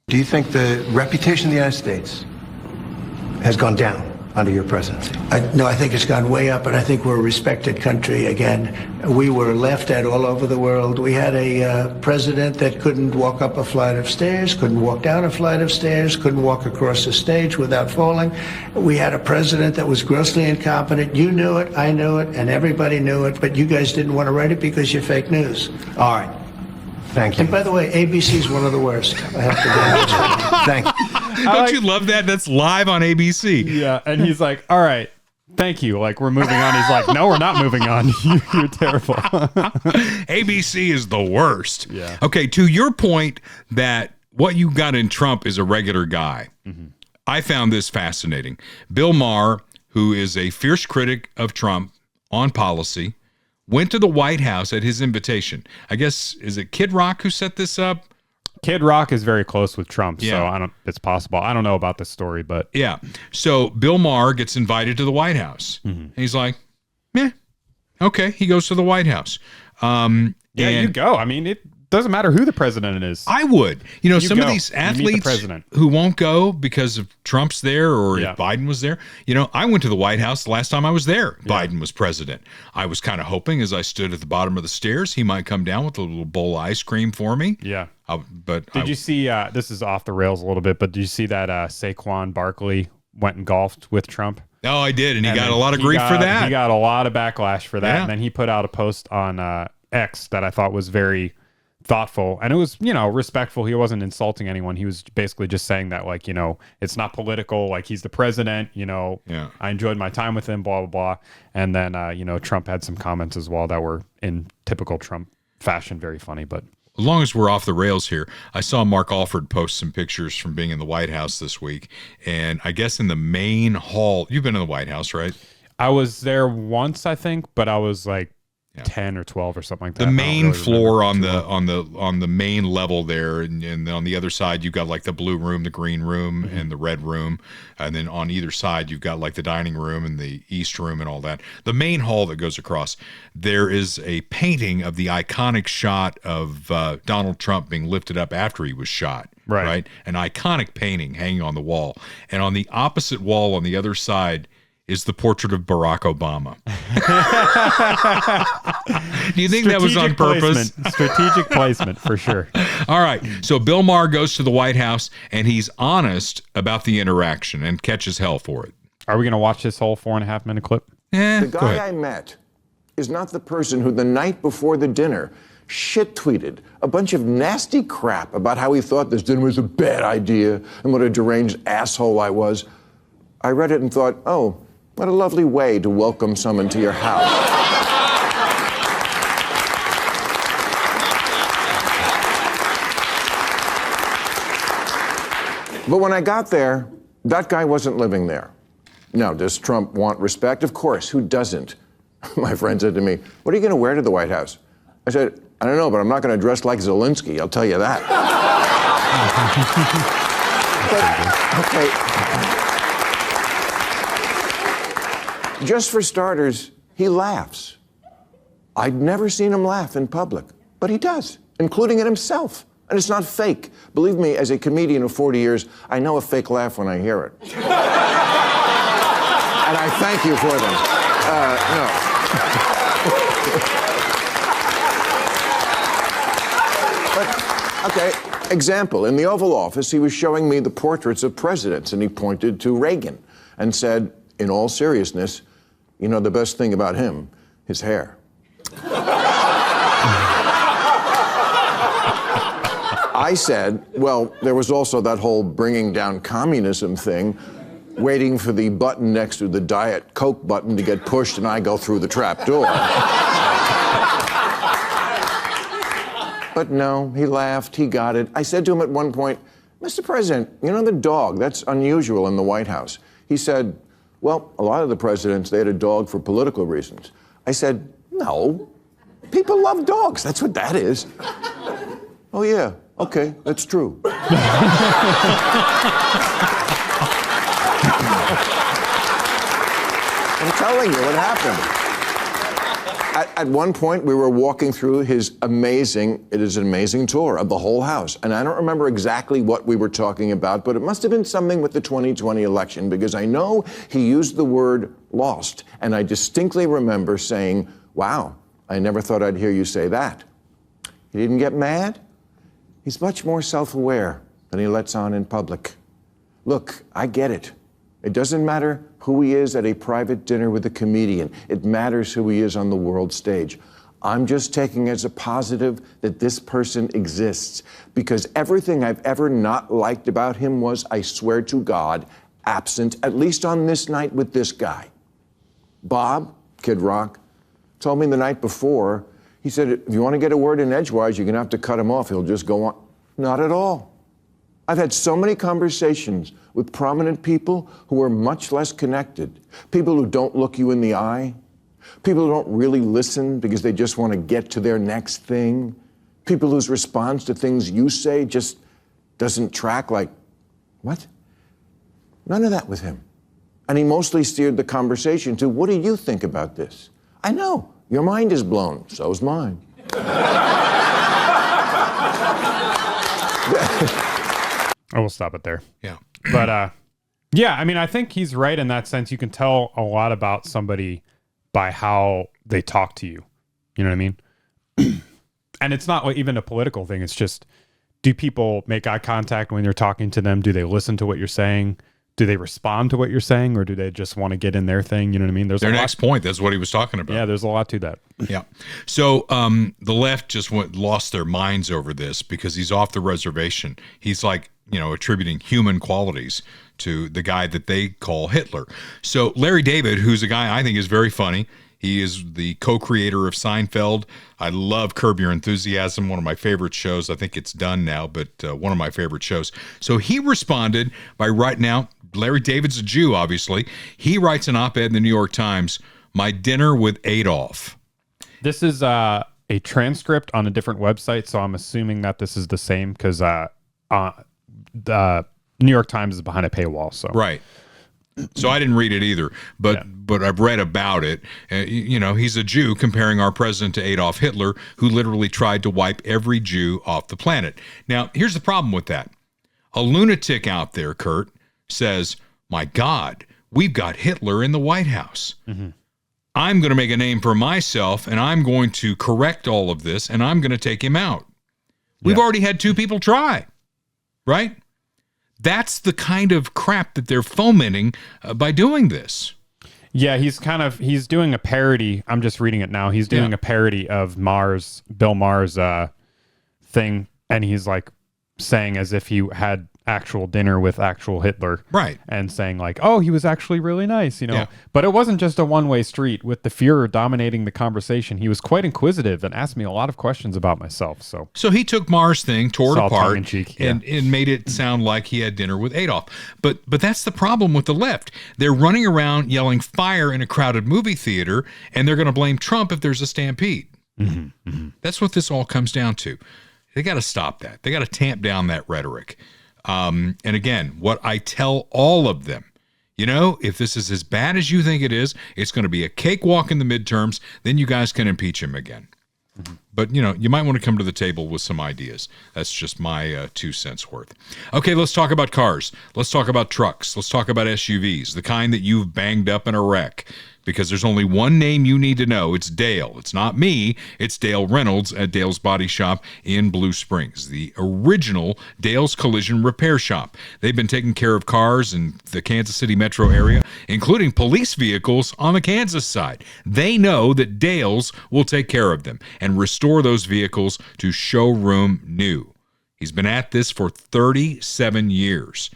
Do you think the reputation of the United States has gone down under your presidency? No, I think it's gone way up, and I think we're a respected country again. We were laughed at all over the world. We had a president that couldn't walk up a flight of stairs, couldn't walk down a flight of stairs, couldn't walk across the stage without falling. We had a president that was grossly incompetent. You knew it, I knew it, and everybody knew it, but you guys didn't want to write it because you're fake news. All right. Thank you. And by the way, ABC is one of the worst. I have to be honest. Thank you. Don't you love that? That's live on ABC. Yeah, and he's like, all right, thank you. Like, we're moving on. He's like, no, we're not moving on. You're terrible. ABC is the worst. Yeah. Okay, to your point that what you got in Trump is a regular guy, I found this fascinating. Bill Maher, who is a fierce critic of Trump on policy, went to the White House at his invitation. I guess, is it Kid Rock who set this up? Kid Rock is very close with Trump, Yeah. so it's possible. I don't know about this story, but Yeah. So Bill Maher gets invited to the White House. And he's like, yeah, okay. He goes to the White House. yeah, you go. I mean, it doesn't matter who the president is. I would. You know, some of go. these You meet the athletes president. who won't go because of Trump's there or Yeah. if Biden was there. You know, I went to the White House the last time I was there. Biden was president. I was kind of hoping as I stood at the bottom of the stairs, he might come down with a little bowl of ice cream for me. Yeah. Did you see, this is off the rails a little bit, but did you see that Saquon Barkley went and golfed with Trump? Oh, I did. And he got then a lot of grief for that. He got a lot of backlash for that. Yeah. And then he put out a post on X that I thought was very thoughtful, and it was, you know, respectful. He wasn't insulting anyone. He was basically just saying that, like, you know, it's not political, like, he's the president, you know. Yeah. I enjoyed my time with him, blah blah blah. And then you know, Trump had some comments as well that were in typical Trump fashion, very funny. But as long as we're off the rails here, I saw Mark Alford post some pictures from being in the White House this week, and I guess in the main hall, you've been in the White House, right? I was there once, I think, but I was like 10 or 12 or something like that. The main floor on remember. on the main level there, and on the other side you've got like the blue room, the green room, and the red room, and then on either side you've got like the dining room and the east room and all that. The main hall that goes across, there is a painting of the iconic shot of Donald Trump being lifted up after he was shot. Right, an iconic painting hanging on the wall, and on the opposite wall on the other side is the portrait of Barack Obama. Do you think that was on purpose? Strategic placement, for sure. All right. So Bill Maher goes to the White House, and he's honest about the interaction and catches hell for it. Are we going to watch this whole 4.5 minute clip? The guy I met is not the person who the night before the dinner shit-tweeted a bunch of nasty crap about how he thought this dinner was a bad idea and what a deranged asshole I was. I read it and thought, oh, what a lovely way to welcome someone to your house. But when I got there, that guy wasn't living there. Now, does Trump want respect? Of course, who doesn't? My friend said to me, what are you going to wear to the White House? I said, I don't know, but I'm not going to dress like Zelensky, I'll tell you that. But, okay. Just for starters, he laughs. I'd never seen him laugh in public, but he does, including at himself. And it's not fake. Believe me, as a comedian of 40 years, I know a fake laugh when I hear it. And I thank you for them. No. But, okay, example. In the Oval Office, he was showing me the portraits of presidents, and he pointed to Reagan and said, in all seriousness, you know the best thing about him? His hair. I said, well, there was also that whole bringing down communism thing, waiting for the button next to the Diet Coke button to get pushed and I go through the trap door. But no, he laughed, he got it. I said to him at one point, Mr. President, you know the dog, that's unusual in the White House. He said, well, a lot of the presidents, they had a dog for political reasons. I said, no, people love dogs, that's what that is. Oh yeah, okay, that's true. I'm telling you what happened. At one point, we were walking through it is an amazing tour of the whole house. And I don't remember exactly what we were talking about, but it must have been something with the 2020 election, because I know he used the word lost. And I distinctly remember saying, wow, I never thought I'd hear you say that. He didn't get mad. He's much more self-aware than he lets on in public. Look, I get it. It doesn't matter who he is at a private dinner with a comedian. It matters who he is on the world stage. I'm just taking as a positive that this person exists, because everything I've ever not liked about him was, I swear to God, absent, at least on this night with this guy. Bob, Kid Rock, told me the night before, he said, if you want to get a word in edgewise, you're going to have to cut him off. He'll just go on. Not at all. I've had so many conversations with prominent people who are much less connected, people who don't look you in the eye, people who don't really listen because they just want to get to their next thing, people whose response to things you say just doesn't track, like, what? None of that with him. And he mostly steered the conversation to, what do you think about this? I know, your mind is blown, so's mine. I will stop it there. Yeah. But yeah, I mean, I think he's right in that sense. You can tell a lot about somebody by how they talk to you. You know what I mean? And it's not like even a political thing. It's just, do people make eye contact when you're talking to them? Do they listen to what you're saying? Do they respond to what you're saying, or do they just want to get in their thing? You know what I mean? There's their next point. That's what he was talking about. Yeah, there's a lot to that. Yeah. So the left just lost their minds over this because he's off the reservation. He's like, attributing human qualities to the guy that they call Hitler. So Larry David, who's a guy I think is very funny. He is the co-creator of Seinfeld. I love Curb Your Enthusiasm, one of my favorite shows. I think it's done now, but one of my favorite shows. So he responded by writing out, Larry David's a Jew, obviously. He writes an op-ed in the New York Times, "My dinner with Adolf." This is a transcript on a different website, so I'm assuming that this is the same because the New York Times is behind a paywall. So right. So I didn't read it either, but I've read about it. He's a Jew comparing our president to Adolf Hitler, who literally tried to wipe every Jew off the planet. Now, here's the problem with that. A lunatic out there, Kurt, says, my God, we've got Hitler in the White House. Mm-hmm. I'm going to make a name for myself, and I'm going to correct all of this, and I'm going to take him out. We've already had 2 people try, right? That's the kind of crap that they're fomenting by doing this. Yeah, he's doing a parody. I'm just reading it now. He's doing a parody of Bill Maher's thing, and he's like saying as if he had actual dinner with actual Hitler, right? And saying like, oh, he was actually really nice, But it wasn't just a one-way street. With the Fuhrer dominating the conversation, he was quite inquisitive and asked me a lot of questions about myself. So he took Maher's thing, tore it apart, and made it sound like he had dinner with Adolf. But that's the problem with the left. They're running around yelling fire in a crowded movie theater, and they're going to blame Trump if there's a stampede. Mm-hmm, mm-hmm. That's what this all comes down to. They got to stop that. They got to tamp down that rhetoric. And again, what I tell all of them, if this is as bad as you think it is, it's going to be a cakewalk in the midterms. Then you guys can impeach him again. Mm-hmm. But, you might want to come to the table with some ideas. That's just my 2 cents worth. Okay, let's talk about cars. Let's talk about trucks. Let's talk about SUVs, the kind that you've banged up in a wreck. Because there's only one name you need to know. It's Dale. It's not me. It's Dale Reynolds at Dale's Body Shop in Blue Springs, the original Dale's Collision Repair Shop. They've been taking care of cars in the Kansas City metro area, including police vehicles on the Kansas side. They know that Dale's will take care of them and restore those vehicles to showroom new. He's been at this for 37 years.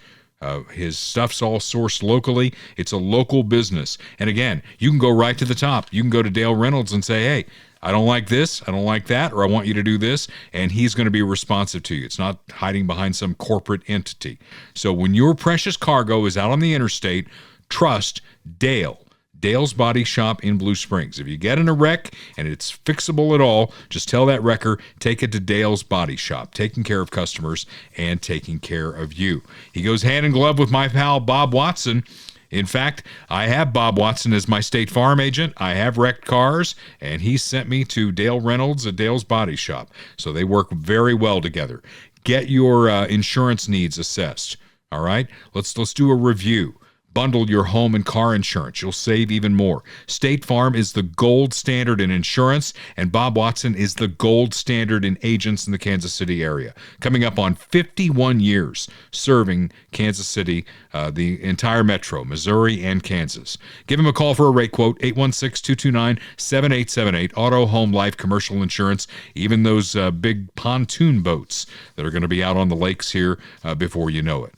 His stuff's all sourced locally. It's a local business. And again, you can go right to the top. You can go to Dale Reynolds and say, hey, I don't like this, I don't like that, or I want you to do this, and he's going to be responsive to you. It's not hiding behind some corporate entity. So when your precious cargo is out on the interstate, trust Dale. Dale's Body Shop in Blue Springs. If you get in a wreck and it's fixable at all, just tell that wrecker, take it to Dale's Body Shop, taking care of customers and taking care of you. He goes hand in glove with my pal Bob Watson. In fact, I have Bob Watson as my State Farm agent. I have wrecked cars, and he sent me to Dale Reynolds at Dale's Body Shop. So they work very well together. Get your insurance needs assessed. All right? Let's do a review. Bundle your home and car insurance. You'll save even more. State Farm is the gold standard in insurance, and Bob Watson is the gold standard in agents in the Kansas City area. Coming up on 51 years serving Kansas City, the entire metro, Missouri and Kansas. Give him a call for a rate quote, 816-229-7878. Auto, home, life, commercial insurance, even those big pontoon boats that are going to be out on the lakes here before you know it.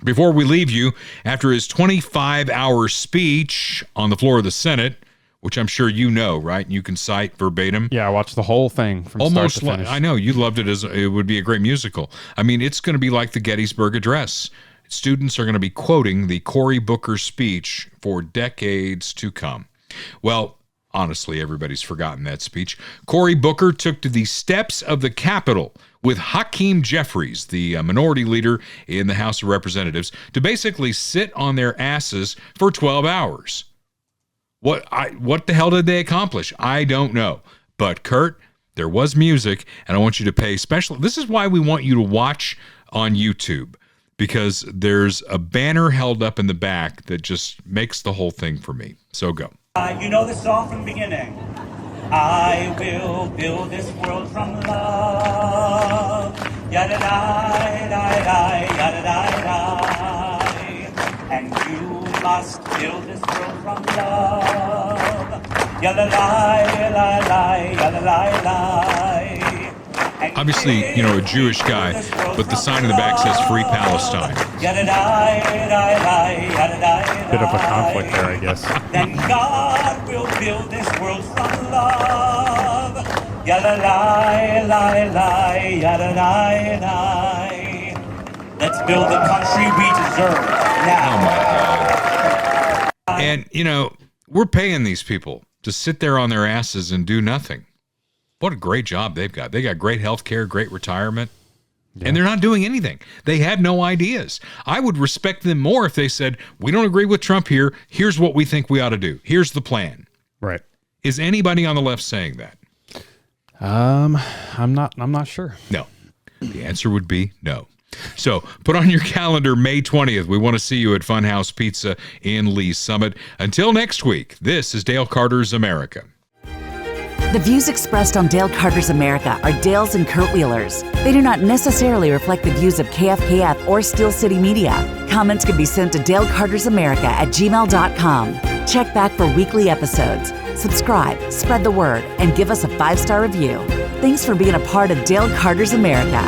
Before we leave you, after his 25-hour speech on the floor of the Senate, which I'm sure you know, right? You can cite verbatim. Yeah, I watched the whole thing from start to finish. I know, you loved it. It would be a great musical. I mean, it's going to be like the Gettysburg Address. Students are going to be quoting the Cory Booker speech for decades to come. Well, honestly, everybody's forgotten that speech. Cory Booker took to the steps of the Capitol with Hakeem Jeffries, the minority leader in the House of Representatives, to basically sit on their asses for 12 hours. What the hell did they accomplish? I don't know. But, Kurt, there was music, and I want you to pay special. This is why we want you to watch on YouTube, because there's a banner held up in the back that just makes the whole thing for me. So go. You know the song from the beginning. I will build this world from love. Yada da da da yada da da. And you must build this world from love. Yada la la la yada la la. Obviously, you know, a Jewish guy, but the sign in the back says Free Palestine. Bit of a conflict there, I guess. Then God will build this world from love. Yada la la la yada la la. Let's build the country we deserve now. Oh my God. And, you know, we're paying these people to sit there on their asses and do nothing. What a great job they've got. They got great health care, great retirement, and they're not doing anything. They have no ideas. I would respect them more if they said, we don't agree with Trump here. Here's what we think we ought to do. Here's the plan. Right. Is anybody on the left saying that? I'm not sure. No. The answer would be no. So put on your calendar May 20th. We want to see you at Funhouse Pizza in Lee's Summit. Until next week, this is Dale Carter's America. The views expressed on Dale Carter's America are Dale's and Kurt Wheeler's. They do not necessarily reflect the views of KFKF or Steel City Media. Comments can be sent to dalecartersamerica@gmail.com. Check back for weekly episodes. Subscribe, spread the word, and give us a 5-star review. Thanks for being a part of Dale Carter's America.